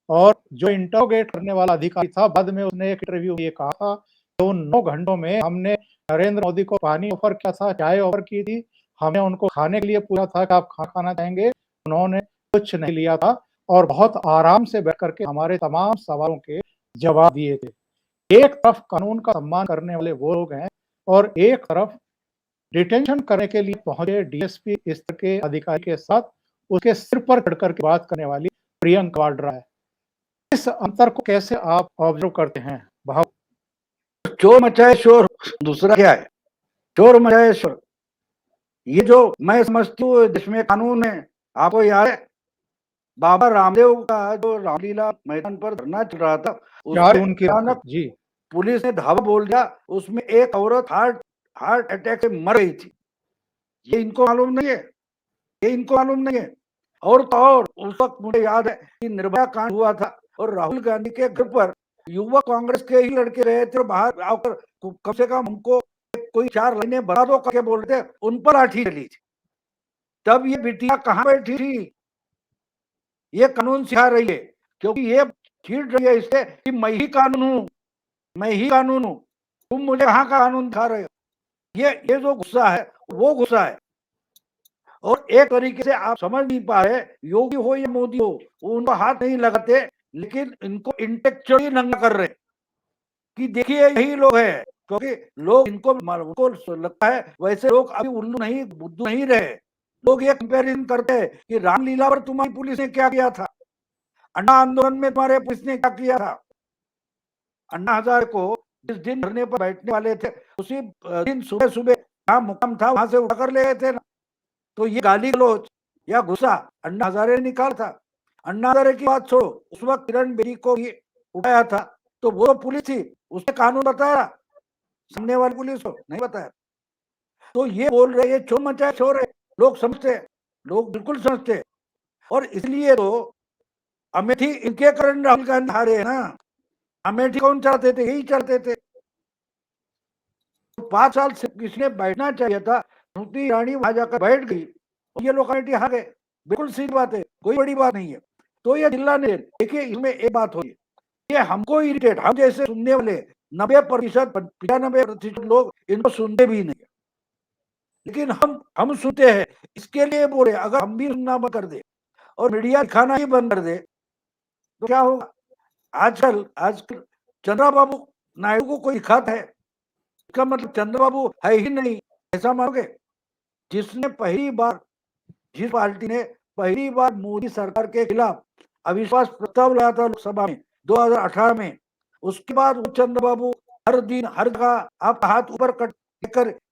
और जो इंटरोगेट करने वाला अधिकारी था, बाद में उसने एक इंटरव्यू में ये कहा था कि उन 9 घंटों में हमने नरेंद्र मोदी को पानी ऑफर किया था, चाय ऑफर की थी, हमने उनको खाने के लिए पूछा था कि आप खाना चाहेंगे, उन्होंने कुछ नहीं लिया था और बहुत आराम से बैठ करके हमारे तमाम सवालों के जवाब दिए थे। एक तरफ कानून का सम्मान करने वाले वो लोग हैं और एक तरफ डिटेंशन करने के लिए पहुंचे डीएसपी स्तर के अधिकारी के साथ उसके सिर पर चढ़ करके बात करने वाली प्रियंका वाड्रा है। इस अंतर को कैसे आप ऑब्जर्व करते हैं भाव? चोर मचाए शोर, दूसरा क्या है? चोर मचाए शोर, ये जो मैं समझती हूँ देश में कानून है। आपको याद है बाबा रामदेव का जो रामलीला मैदान पर धरना चल रहा था, उसमें अचानक जी पुलिस ने धावा बोल दिया, उसमें एक औरत हार्ट अटैक से मर गई थी। ये इनको मालूम नहीं है, ये इनको मालूम नहीं है। और तो और उस वक्त मुझे याद है कि निर्भया कांड हुआ था और राहुल गांधी के घर पर युवक कांग्रेस के ही लड़के रहे थे, बाहर आकर कम से कम हमको कोई 4 लाइनें बना दो करके बोलते, उन पर लाठी चली थी। तब ये बिटिया कहाँ बैठी थी? ये कानून सिखा रही है, क्योंकि ये छीट रही है इससे कि मैं ही कानून हूं, मैं ही कानून हूं, तुम मुझे कहाँ का कानून दिखा रहे हो। ये जो गुस्सा है वो गुस्सा है। और एक तरीके से आप समझ नहीं पा रहे, योगी हो या मोदी हो, वो उनको हाथ नहीं लगाते, लेकिन इनको इंटेलेक्चुअली नंगा कर रहे कि देखिए यही लोग हैं, क्योंकि लोग इनको लगता है वैसे लोग अभी उल्लू नहीं बुद्धू नहीं रहे। लोग ये कंपैरिजन करते हैं कि रामलीला पर तुम्हारी पुलिस ने क्या किया था, अन्ना आंदोलन में तुम्हारे पुलिस ने क्या किया था। अन्ना हजारे को जिस दिन धरने पर बैठने वाले थे उसी दिन सुबह सुबह जहाँ मुकाम था वहां से उठाकर ले गए थे ना। तो ये गाली गलौज या गुस्सा अन्ना हजारे ने निकाला था। अन्ना हजारे की बात छोड़ो, उस वक्त किरण बेदी को ये उठाया था तो वो पुलिस थी, उसने कानून बताया, सामने वाली पुलिस को नहीं बताया। तो ये बोल रहे, ये चोर मचाए शोर है, लोग समझते, लोग बिल्कुल समझते। और इसलिए तो अमेठी इनके कारण राहुल गांधी हारे है ना। अमेठी कौन चाहते थे? यही चाहते थे। तो 5 साल से किसने बैठना चाहिए था, स्मृति ईरानी वहां जाकर बैठ गई, ये लोग अमेठी हार गए। बिल्कुल सीधी बात है, कोई बड़ी बात नहीं है। तो ये चिल्लाने, देखिए इसमें एक बात होगी, ये हमको इरिटेट, हम जैसे सुनने वाले 90% 95% लोग इनको सुनते भी नहीं, लेकिन हम सुनते हैं। इसके लिए बोले अगर हम भी सुनना बंद कर दे और मीडिया दिखाना ही बंद कर दे तो क्या होगा। आजकल चंद्रबाबू नायडू को कोई दिखाता है, इसका मतलब चंद्रबाबू है ही नहीं, ऐसा मानोगे? जिसने पहली बार, जिस पार्टी ने पहली बार मोदी सरकार के खिलाफ अविश्वास प्रस्ताव लाया था लोकसभा में 2018 में, उसके बाद वो चंद्रबाबू हर दिन हर जगह आप हाथ ऊपर कर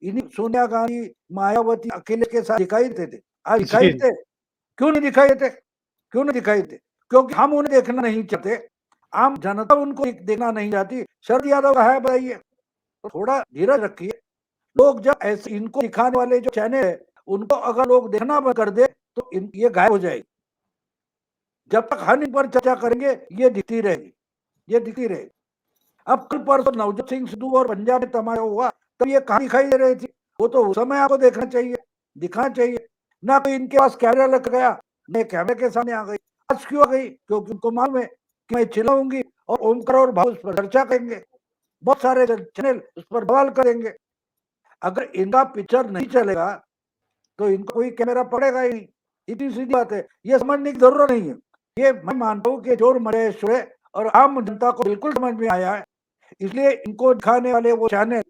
इन्हीं सोनिया गांधी मायावती अकेले के साथ दिखाई देते थे। आज दिखाई देते? क्यों नहीं दिखाई देते? क्यों नहीं दिखाई देते? क्योंकि हम उन्हें देखना नहीं चाहते, आम जनता उनको देखना नहीं चाहती। शरद यादव का है बताइए, तो थोड़ा धीरज रखिए। लोग जब ऐसे इनको दिखाने वाले जो चैनल है उनको अगर लोग देखना बंद कर दे तो ये गायब हो जाएगी। जब तक हम इन पर चर्चा करेंगे ये दिखती रहेगी, ये दिखती रहेगी। अब कल परसों नवजोत सिंह सिद्धू और पंजाब में तमाशा हुआ तब ये कहां दिखाई दे रही थी? वो तो उस समय आपको देखना चाहिए, दिखाना चाहिए ना। तो इनके पास कैमरा लग गया, मैं कैमरे के सामने आ गई। आज क्यों आ गई? क्योंकि उनको मालूम है कि मैं चिल्लाऊंगी और ओमकार और भाऊ उस पर चर्चा करेंगे, बहुत सारे चैनल उस पर सवाल करेंगे। अगर इनका पिक्चर नहीं चलेगा तो इनको कोई कैमरा पड़ेगा ही नहीं। इतनी सीधी बात है, ये समझने की जरूरत नहीं है। ये मैं मानता हूँ कि जोर मरे शुरे और आम जनता को बिल्कुल समझ में आया है, इसलिए इनको दिखाने वाले वो चैनल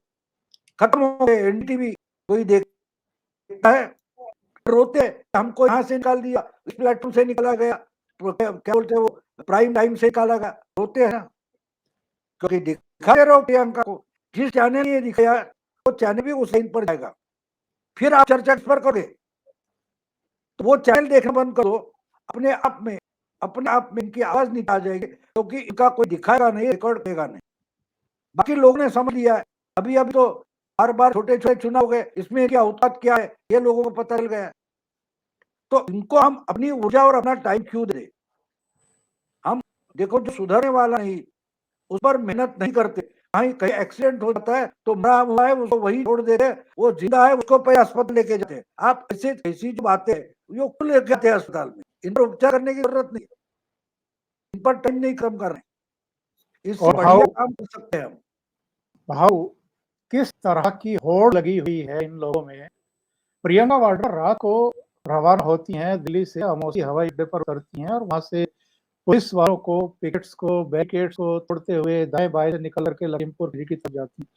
खत्म हो गए। एनडीटीवी कोई देखता है, रोते हमको यहाँ से निकाल दिया, इस प्लेटफॉर्म से निकाला गया, क्या बोलते हैं वो प्राइम टाइम से निकाला गया, रोते हैं ना। क्योंकि दिखा रहे हो प्रियंका को, जिस चैनल ने दिखाया वो चैनल भी उस लाइन पर जाएगा, फिर आप चर्चा इस पर करोगे तो वो चैनल देखना बंद करो। अपने आप में इनकी आवाज नहीं आ जाएगी, क्योंकि इनका कोई दिखाएगा नहीं, रिकॉर्ड करेगा नहीं। बाकी लोगों ने समझ लिया है। अभी तो बार बार छोटे छोटे चुनाव हो गए, इसमें क्या औकात क्या है ये लोगों को पता चल गया। तो इनको हम अपनी ऊर्जा और अपना टाइम क्यों दे? हम देखो जो सुधरने वाला नहीं उस पर मेहनत नहीं करते। कहीं एक्सीडेंट हो जाता है तो मरा हुआ है उसको वही छोड़ देते, वो जिंदा है उसको पहले अस्पताल लेके जाते हैं। आप ऐसी जो बातें वो क्यों लेके जाते हैं अस्पताल में? इन पर उपचार करने की जरूरत नहीं, इन पर टाइम नहीं कम कर रहे, इससे बढ़िया काम कर सकते हैं हम। भाऊ किस तरह की होड़ लगी हुई है इन लोगों में। प्रियंका वाड्रा रात को रवाना होती हैं, दिल्ली से अमौसी हवाई अड्डे पर उतरती हैं और वहां से पुलिस वालों को, पिकेट्स को, बैरिकेड्स को तोड़ते हुए दाएं बाएं से निकल करके लखीमपुर खीरी की तरफ जाती हैं।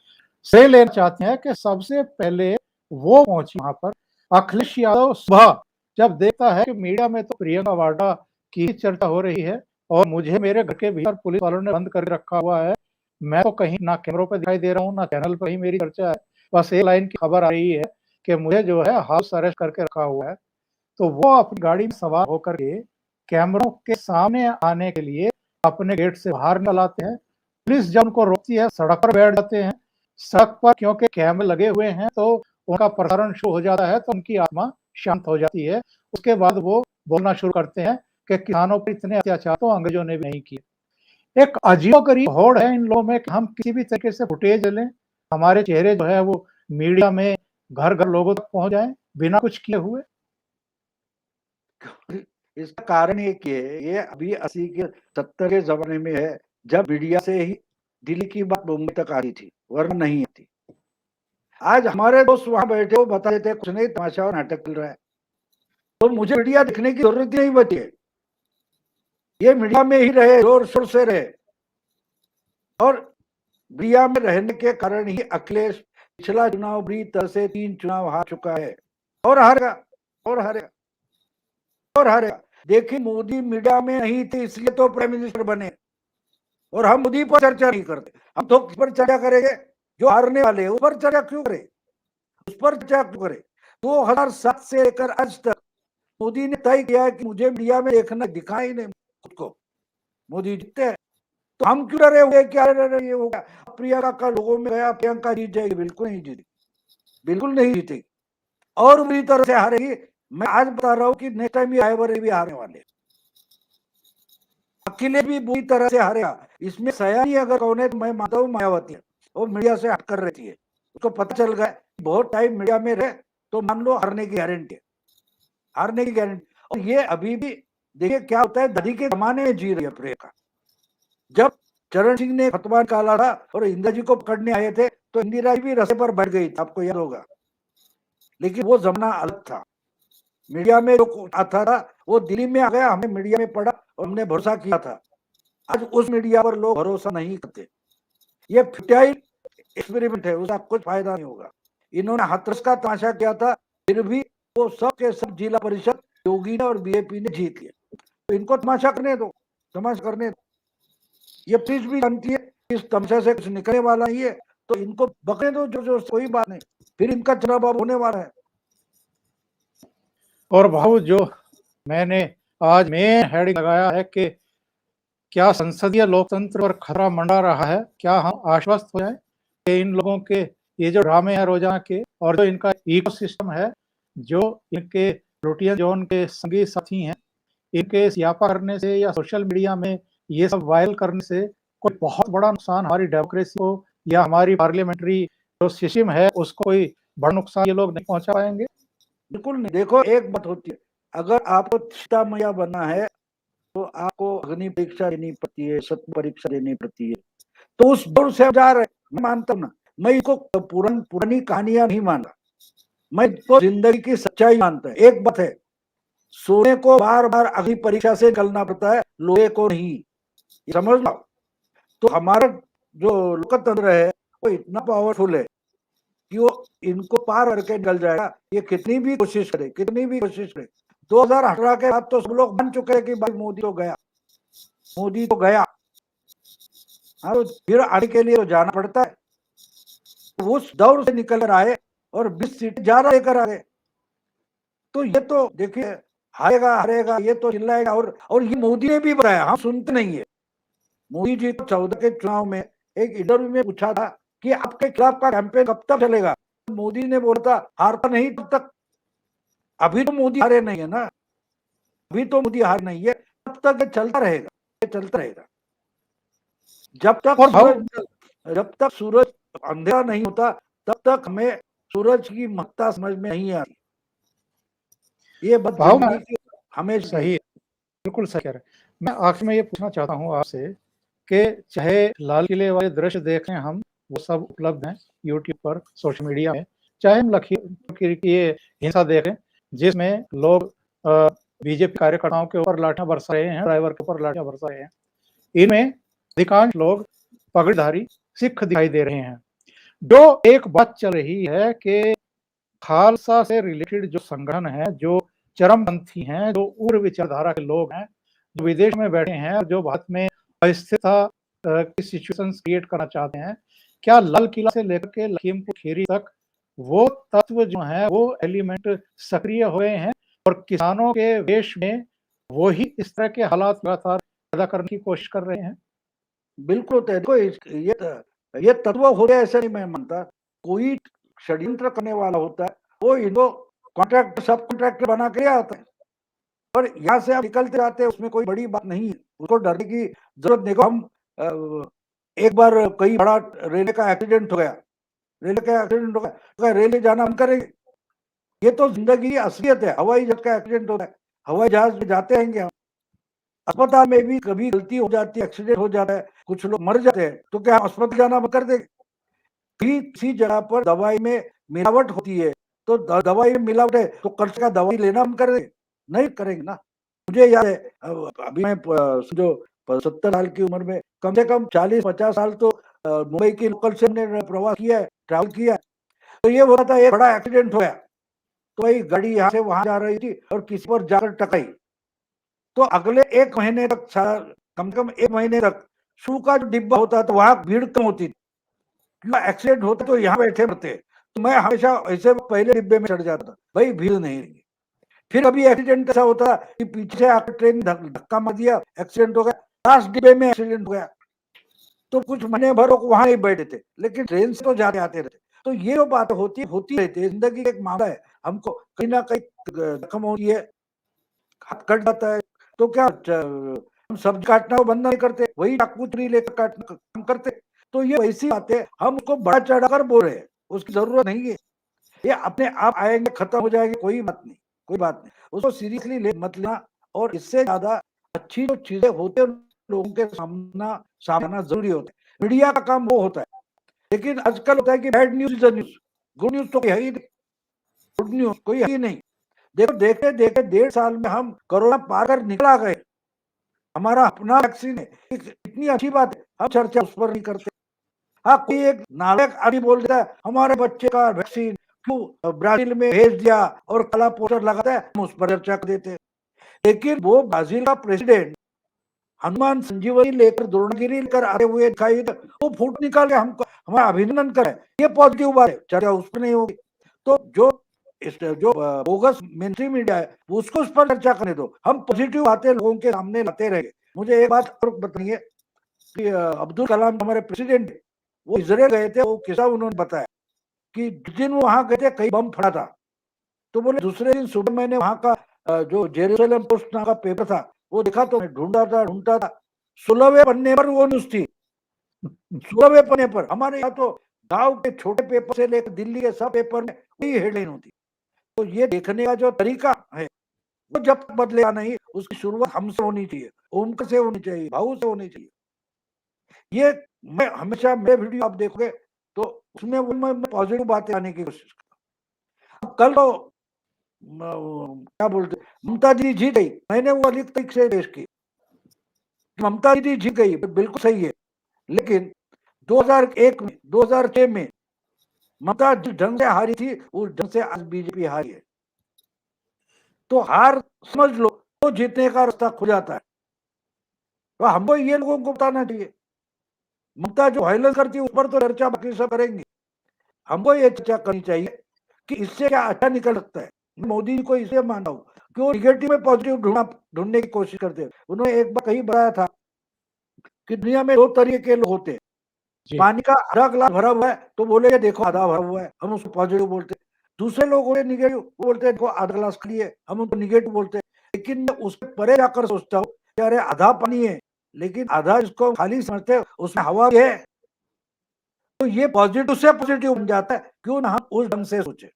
से लेना चाहते हैं कि सबसे पहले वो पहुंची वहां पर। अखिलेश यादव सुबह जब देखता है कि मीडिया में तो प्रियंका वाड्रा की चर्चा हो रही है और मुझे मेरे घर के भीतर पुलिस वालों ने बंद कर रखा हुआ है, मैं तो कहीं ना कैमरों पर दिखाई दे रहा हूँ ना चैनल पर ही मेरी चर्चा है, बस एक लाइन की खबर आ रही है कि मुझे जो है हाउस अरेस्ट करके रखा हुआ है। तो वो अपनी गाड़ी में सवार होकर के कैमरों के सामने आने के लिए अपने गेट से बाहर निकल आते हैं। पुलिस जब उनको रोकती है सड़क पर बैठ जाते हैं। सड़क पर क्योंकि कैमरे लगे हुए हैं तो उनका प्रसारण शुरू हो जाता है तो उनकी आत्मा शांत हो जाती है। उसके बाद वो बोलना शुरू करते हैं कि किसानों पर इतने अत्याचार तो अंग्रेजों ने भी नहीं किए। एक अजीबोगरीब होड़ है इन लोगों में कि हम किसी भी तरीके से फुटेज लें, हमारे चेहरे जो है वो मीडिया में घर-घर लोगों तक पहुँच जाएँ बिना कुछ किए हुए। इसका कारण एक ये है, ये अभी 80 के 70 के ज़माने में है, जब मीडिया से ही दिल्ली की बात मुंबई तक आ रही थी, वरना नहीं आती। आज हमारे दोस्त वहाँ बैठे वो बता देते कुछ नहीं, तमाशा और नाटक चल रहा है। तो मुझे मीडिया देखने की ज़रूरत ही नहीं बची है। ये मीडिया में ही रहे, ज़ोर-शोर से रहे। और मीडिया में रहने के कारण ही अखिलेश पिछला चुनाव बुरी तरह से 3 चुनाव हार चुका है और हारेगा और हारेगा और हारेगा। देखिए मोदी मीडिया में नहीं थे इसलिए तो प्राइम मिनिस्टर बने और हम मोदी पर चर्चा नहीं करते। हम तो किस पर चर्चा करेंगे? जो हारने वाले हैं उस पर चर्चा क्यों करें? उस पर चर्चा क्यों करें? 2007 से लेकर आज तक मोदी ने तय किया है कि मुझे मीडिया में देखना दिखा ही नहीं खुद को। मोदी जीतते हैं तो हम क्यों डरे हुए क्या ये होगा? प्रियंका का लोगों में गया, प्रियंका जीत जाएगी, बिल्कुल नहीं जीती, बिल्कुल नहीं जीतेगी और बुरी तरह से हारेगी। मैं आज बता रहा हूँ कि नेक्स्ट टाइम ये रायबरेली भी हारने वाले, अखिलेश भी बुरी तरह से हारेगा। इसमें सयानी अगर कौन है तो मैं मानता हूँ मायावती है, वो मीडिया से हट कर रहती है, उसको पता चल गया बहुत टाइम मीडिया में रहे तो मान लो हारने की गारंटी है, हारने की गारंटी। और ये अभी भी देखिए क्या होता है, दादी के जमाने में जी रही है प्रियंका। जब चरण सिंह ने फतवा निकाला था और इंदिरा जी को पकड़ने आए थे तो इंदिरा जी भी रस्ते पर बैठ गई थी, आपको याद होगा। लेकिन वो जमाना अलग था, मीडिया में जो आता था वो दिल्ली में आ गया, हमने मीडिया में पढ़ा और हमने भरोसा किया था। आज उस मीडिया पर लोग भरोसा नहीं करते। ये फुटाइल एक्सपेरिमेंट है, उसका कुछ फायदा नहीं होगा। इन्होंने हाथरस का तमाशा किया था, फिर भी वो सब के सब जिला परिषद योगी ने और बीजेपी ने जीत लिया। तो इनको तमाशा करने दो, तमाशा करने दो। ये पुलिस भी जानती है इस तमाशा से कुछ निकलने वाला नहीं है तो इनको बकने दो जो जो, कोई बात नहीं, फिर इनका चुनाव अब होने वाला है। और भाऊ जो मैंने आज मेन हेडिंग लगाया है कि क्या संसदीय लोकतंत्र पर खतरा मंडरा रहा है, क्या हम आश्वस्त हो जाएं कि इन लोगों के ये जो ड्रामे हैं रोजाना के और जो इनका इकोसिस्टम है, जो इनके प्लूटियन जो उनके संगी साथी हैं, इनके स्यापा करने से या सोशल मीडिया में ये सब वायरल करने से कोई बहुत बड़ा नुकसान हमारी डेमोक्रेसी को या हमारी पार्लियामेंट्री जो सिस्टम है उसको कोई बड़ा नुकसान ये लोग नहीं पहुंचा पाएंगे? बिल्कुल नहीं। देखो एक बात होती है, अगर आपको सीता मैया बनना है तो आपको अग्नि परीक्षा देनी पड़ती है, सत्य परीक्षा देनी पड़ती है। तो उस दौर से जा रहे, मैं मानता हूँ ना, मैं इसको पुरानी कहानियां नहीं मानता, मैं इसको जिंदगी की सच्चाई मानता है। एक बात है, सोने को बार बार अग्नि परीक्षा से निकलना पड़ता है, लोहे को नहीं, समझ लो। तो हमारा जो लोकतंत्र है वो इतना पावरफुल है कि वो इनको पार करके निकल जाएगा। ये कितनी भी कोशिश करे, कितनी भी कोशिश करे। 2018 के बाद तो सब लोग मान चुके हैं कि भाई मोदी तो गया, मोदी तो गया। हाँ, तो फिर आने के लिए तो जाना पड़ता है। उस दौर से निकल कर आए और 20 सीट ज्यादा लेकर आ गए। तो ये तो देखिए हारेगा हारेगा ये तो चिल्लाएगा। और ये मोदी ने भी बताया, हम सुनते नहीं है। मोदी जी तो 14 के चुनाव में एक इंटरव्यू में पूछा था कि आपके खिलाफ का कैंपेन कब तक चलेगा। मोदी ने बोला था हारता नहीं तब तक। अभी तो मोदी हारे नहीं है ना, अभी तो मोदी हार नहीं है, तब तक ये चलता रहेगा, ये चलता रहेगा। जब तक सूरज अंधेरा नहीं होता तब तक हमें सूरज की महत्ता समझ में नहीं आती। ये बात जिंदगी की हमेशा सही है, बिल्कुल सही कह रहे हैं। मैं आखिर में ये पूछना चाहता हूँ आपसे कि चाहे लाल किले वाले दृश्य देखें हम, वो सब उपलब्ध हैं यूट्यूब पर, सोशल मीडिया में, चाहे हम लखीमपुर की ये हिंसा देखें जिसमें लोग बीजेपी कार्यकर्ताओं के ऊपर लाठियां बरसा रहे हैं, ड्राइवर के ऊपर लाठियां बरसा रहे हैं, इनमें अधिकांश लोग पगड़ीधारी सिख दिखाई दे रहे हैं। जो एक बात चल रही है कि खालसा से रिलेटेड जो संगठन है, जो चरमपंथी हैं, जो उग्र विचारधारा के लोग हैं, जो विदेश में बैठे हैं और जो भारत में अस्थिरता की सिचुएशंस क्रिएट करना चाहते हैं, क्या लाल किला से लेकर के लखीमपुर खीरी तक वो तत्व जो है, वो एलिमेंट सक्रिय हुए हैं और किसानों के वेश में वो ही इस तरह के हालात लगातार पैदा करने की कोशिश कर रहे हैं? बिल्कुल होता है। देखो ये तत्व हो गया ऐसा नहीं मैं मानता। कोई षड्यंत्र करने वाला होता है वो इनको कॉन्ट्रैक्ट सब कॉन्ट्रैक्टर बना के आता है, और यहाँ से आप निकलते जाते हैं, उसमें कोई बड़ी बात नहीं है, उसको डरने की जरूरत नहीं। हम एक बार कई बड़ा रेलवे का एक्सीडेंट हो गया, तो रेलवे जाना बंद करेंगे? ये तो जिंदगी की असलियत है। हवाई जहाज का एक्सीडेंट होता है, हवाई जहाज में जाते रहेंगे हम। अस्पताल में भी कभी गलती हो जाती है, एक्सीडेंट हो जाता है, कुछ लोग मर जाते हैं, तो क्या अस्पताल जाना बंद कर देंगे? किसी जगह पर दवाई में मिलावट होती है, तो दवाई में मिलावट है तो कर्ज का दवाई लेना हम कर देंगे? नहीं करेंगे ना। मुझे याद है अभी मैं जो 70 साल की उम्र में कम से कम 40-50 साल तो मुंबई की लोकल से हमने प्रवास किया है, ट्रैवल किया है। तो ये हो रहा था, एक बड़ा एक्सीडेंट हो गया, तो भाई गाड़ी यहाँ से वहां जा रही थी और किसी पर जाकर टकराई, तो अगले 1 महीने तक, कम से कम 1 महीने तक शू का जो डिब्बा होता था वहां भीड़ कम होती थी। एक्सीडेंट होता तो यहाँ बैठे मरते, तो मैं हमेशा ऐसे पहले डिब्बे में चढ़ जाता था, भाई भीड़ नहीं रही। फिर अभी एक्सीडेंट ऐसा होता कि पीछे से आकर ट्रेन धक्का मार दिया, एक्सीडेंट हो गया, लास्ट डिब्बे में एक्सीडेंट हो गया, तो कुछ महीने भर वहां ही बैठे थे, लेकिन ट्रेन से तो जाते आते रहते। तो ये जो बात होती रहती है, जिंदगी एक मामला है, हमको कहीं ना कहीं जख्म होती है, हाथ कट जाता है, तो क्या हम सब्जी काटना बंद नहीं करते, वही चाकू छुरी लेकर काटना काम करते। तो ये वैसी बातें हम उसको बड़ा चढ़ाकर बोल रहे हैं, उसकी जरूरत नहीं है, ये अपने आप आएंगे, खत्म हो जाएंगे, कोई बात नहीं, उसको सीरियसली मत लेना। और इससे ज्यादा अच्छी जो चीजें होते हैं लोगों के सामना जरूरी होता है। मीडिया का काम वो होता है, लेकिन आजकल होता है कि bad news is news, good news तो है ही नहीं, गुड न्यूज कोई है ही नहीं। देखो देखते 1.5 साल में हम कोरोना पार कर निकला गए, हमारा अपना वैक्सीन है, इतनी अच्छी बात है, हम चर्चा उस पर नहीं करते। हाँ, कोई एक नालायक आदमी बोल देता है हमारे बच्चे का वैक्सीन क्यों ब्राजील में भेज दिया और काला पोस्टर लगाता है, हम उस पर चर्चा कर देते हैं। लेकिन वो ब्राजील का प्रेसिडेंट हनुमान संजीवनी लेकर द्रोणगिरी लेकर आते हुए दिखाई, वो फोटो निकाल के हमको हमारा अभिनंदन करे, ये पॉजिटिव बात है, चर्चा उस पर नहीं होगी। तो जो बोगस मेनस्ट्रीम मीडिया है उसको उस पर चर्चा करने दो, हम पॉजिटिव बातें लोगों के सामने लाते रहेंगे। मुझे एक बात और बताइए कि अब्दुल कलाम हमारे प्रेसिडेंट, वो इजराइल गए थे, वो किस्सा उन्होंने बताया कि जिस दिन वो वहां गए थे कई बम फटा था, तो बोले दूसरे दिन सुबह मैंने वहां का जो जेरूसलम पोस्ट नाम का पेपर था वो देखा, तो मैं ढूंढता था 16वें पन्ने पर वो न्यूज थी, 16वें पन्ने पर। हमारे यहाँ तो गांव के छोटे पेपर से लेकर दिल्ली के सब पेपर में वही हेडलाइन होती। तो ये देखने का जो तरीका है वो जब तक बदलेगा नहीं, उसकी शुरुआत हमसे होनी चाहिए, उम्र से होनी चाहिए, भाव से होनी चाहिए। ये मैं हमेशा मेरे वीडियो आप देखोगे तो उसमें मैं पॉजिटिव बातें आने की कोशिश करता हूँ। कल तो क्या बोलते, ममता दीदी जीत गई, मैंने वो अधिक तरीके से पेश की, ममता दीदी जीत गई, बिल्कुल सही है, लेकिन 2006 में ममता जिस ढंग से हारी थी उस ढंग से आज बीजेपी हारी है। तो हार समझ लो तो जीतने का रास्ता खुल जाता है। तो हमको ये लोगों को बताना चाहिए, ममता जो वायलेंस करती है उस पर तो चर्चा बाकी सब करेंगे, हमको ये चर्चा करनी चाहिए कि इससे क्या अच्छा निकल सकता है। मोदी जी को इसलिए मानता हूँ कि वो निगेटिव में पॉजिटिव ढूंढने की कोशिश करते हैं। उन्होंने एक बार कहीं बताया था कि दुनिया में 2 तरीके के लोग होते हैं, पानी का आधा ग्लास भरा हुआ है तो बोले देखो आधा भरा हुआ है, हम उसको पॉजिटिव बोलते हैं। दूसरे लोग होते निगेटिव, वो बोलते हैं देखो आधा ग्लास खाली है, हम उनको निगेटिव बोलते हैं। लेकिन मैं उसके परे जाकर सोचता हूँ कि अरे आधा पानी है लेकिन आधा इसको खाली समझते हैं, उसमें हवा भी है, तो ये पॉजिटिव से पॉजिटिव बन जाता है। क्यों ना हम उस ढंग से सोचे।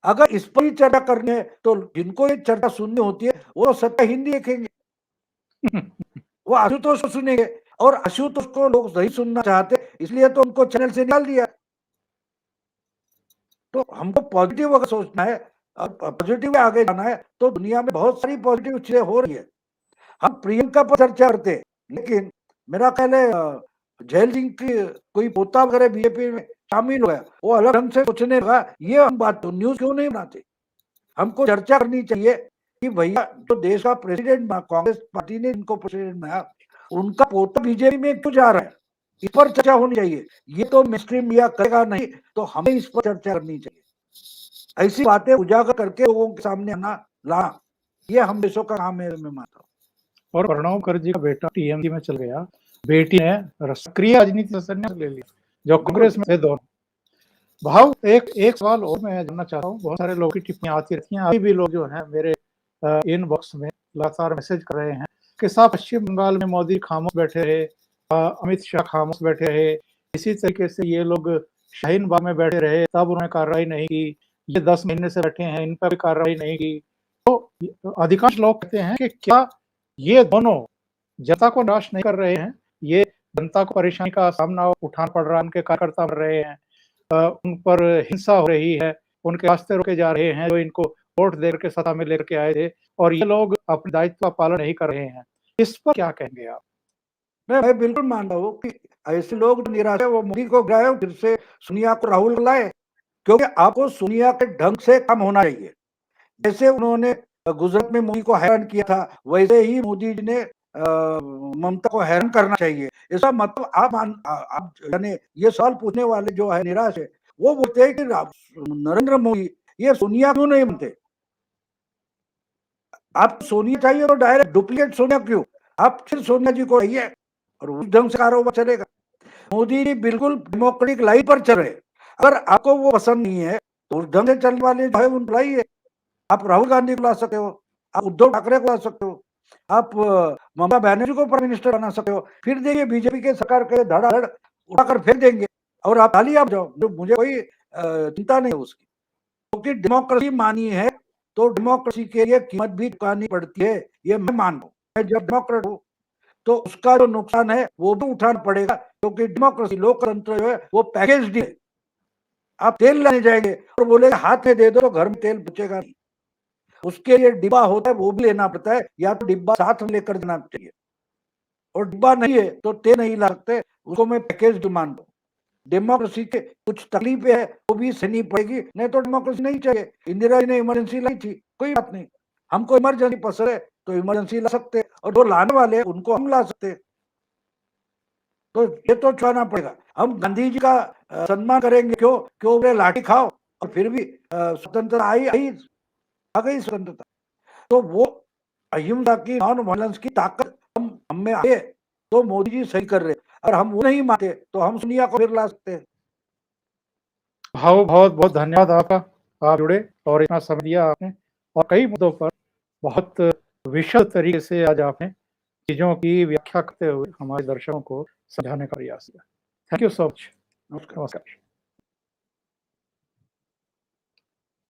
अगर इस पर ही चर्चा करनी है तो जिनको ये चर्चा सुननी होती है वो सत्य हिंदी देखेंगे वो आशुतोष को सुनेंगे, और आशुतोष को लोग नहीं सुनना चाहते इसलिए तो उनको चैनल से निकाल दिया। तो हमको पॉजिटिव अगर सोचना है और पॉजिटिव आगे जाना है तो दुनिया में बहुत सारी पॉजिटिव चीजें हो रही है। हम प्रियंका पर चर्चा करते हैं, लेकिन मेरा ख्याल है जैल सिंह की कोई पोता वगैरह बीजेपी में शामिल हुआ, वो अलग ढंग से सोचने लगा, ये हम बात तो न्यूज क्यों नहीं बनाते। हमको चर्चा करनी चाहिए कि भैया जो देश का प्रेसिडेंट कांग्रेस पार्टी ने इनको प्रेसिडेंट बनाया, उनका पोता बीजेपी में क्यों जा रहा है, इस पर चर्चा होनी चाहिए। ये तो मेनस्ट्रीम मीडिया करेगा नहीं, तो हमें इस पर चर्चा करनी चाहिए। ऐसी बातें उजागर करके लोगों के सामने आना ला, ये हम देशों का काम है, मैं मानता हूँ। और प्रणब मुखर्जी का बेटा टीएमसी में चल गया, बेटी ने सक्रिय राजनीति से संन्यास ले लिया, जो कांग्रेस में थे दोनों। भाव एक सवाल और मैं जानना चाहता हूँ, बहुत सारे लोगों की टिप्पणियाँ आती रहती हैं, अभी भी लोग जो हैं मेरे इनबॉक्स में लगातार मैसेज कर रहे हैं कि साहब पश्चिम बंगाल में मोदी खामोश बैठे रहे, अमित शाह खामोश बैठे रहे, इसी तरीके से ये लोग शाहीन बाग में बैठे रहे, तब उन्होंने कार्रवाई नहीं की, ये 10 महीने से बैठे हैं, इन पर भी कार्रवाई नहीं की। तो अधिकांश लोग कहते हैं कि क्या ये दोनों जनता को निराश नहीं कर रहे हैं? ये जनता को परेशानी का सामना उठाना पड़ रहा है, उनके कार्यकर्ता मर रहे हैं, उन पर हिंसा हो रही है, उनके रास्ते रोके जा रहे हैं, जो इनको वोट दे के सत्ता में लेकर के आए थे, और ये लोग अपने दायित्व का पालन नहीं कर रहे हैं। इस पर क्या कहेंगे आप? मैं बिल्कुल मानता हूँ कि ऐसे लोग जो निराश है वो मोदी को गिराए, फिर से सोनिया को राहुल को लाए, क्योंकि आपको सोनिया के ढंग से काम होना चाहिए। जैसे उन्होंने गुजरात में मोदी को हैरान किया था, वैसे ही मोदी जी ने ममता को हैरान करना चाहिए। इसका मतलब आप यानी ये सवाल पूछने वाले जो है निराश है, वो बोलते हैं कि नरेंद्र मोदी ये सोनिया क्यों नहीं बनते? आप सोनिया चाहिए तो डायरेक्ट डुप्लीकेट सोनिया क्यों? आप फिर सोनिया जी को चाहिए और उस ढंग से कारोबार चलेगा। मोदी जी बिल्कुल डेमोक्रेटिक लाइन पर चल रहे। अगर आपको वो पसंद नहीं है तो उस ढंग से चलने वाले जो है उनको लाइए। आप राहुल गांधी को ला सकते हो, आप उद्धव ठाकरे को ला सकते हो, आप ममता बनर्जी को प्राइम मिनिस्टर बना सकते हो। फिर देखिए बीजेपी के सरकार के धड़ाधड़ उठाकर फेंक देंगे और आप खाली आप जाओ, जो मुझे कोई चिंता नहीं है उसकी, क्योंकि डेमोक्रेसी मानी है तो डेमोक्रेसी के लिए कीमत भी चुकानी पड़ती है, ये मैं मानता हूँ। मैं जब डेमोक्रेट हूँ तो उसका जो नुकसान है वो भी उठाना पड़ेगा, क्योंकि डेमोक्रेसी लोकतंत्र जो है वो पैकेज डील है। आप तेल लाने जाएंगे और बोलेंगे हाथ में दे दो तो घर में तेल बचेगा नहीं, उसके लिए डिब्बा होता है वो भी लेना पड़ता है, या तो डिब्बा साथ में लेकर जाना चाहिए, और डिब्बा नहीं है तो तेल नहीं ला सकते, उसको मैं पैकेज मानता हूँ। डेमोक्रेसी के कुछ तकलीफें है वो भी सहनी पड़ेगी, नहीं तो डेमोक्रेसी नहीं चाहिए। इंदिरा जी ने इमरजेंसी लाई थी, कोई बात नहीं, हमको इमरजेंसी पसंद है तो इमरजेंसी ला सकते, और जो लाने वाले हैं उनको हम ला सकते। तो ये तो चुनाना पड़ेगा। हम गांधी जी का सम्मान करेंगे क्यों? क्यों बोले लाठी खाओ, और फिर भी स्वतंत्रता आ गई स्वतंत्रता। तो वो अहिंसा की, नॉन वायलेंस की ताकत हम में आए तो मोदी जी सही कर रहे। अगर हम वो नहीं मानते तो हम सोनिया को फिर ला सकते हैं। भाव बहुत बहुत धन्यवाद आपका, आप जुड़े और इतना समय दिया आपने, और कई मुद्दों पर बहुत विशद तरीके से आज आपने चीज़ों की व्याख्या करते हुए हमारे दर्शकों को समझाने का प्रयास किया। Thank you so much. नमस्कार। नमस्कार।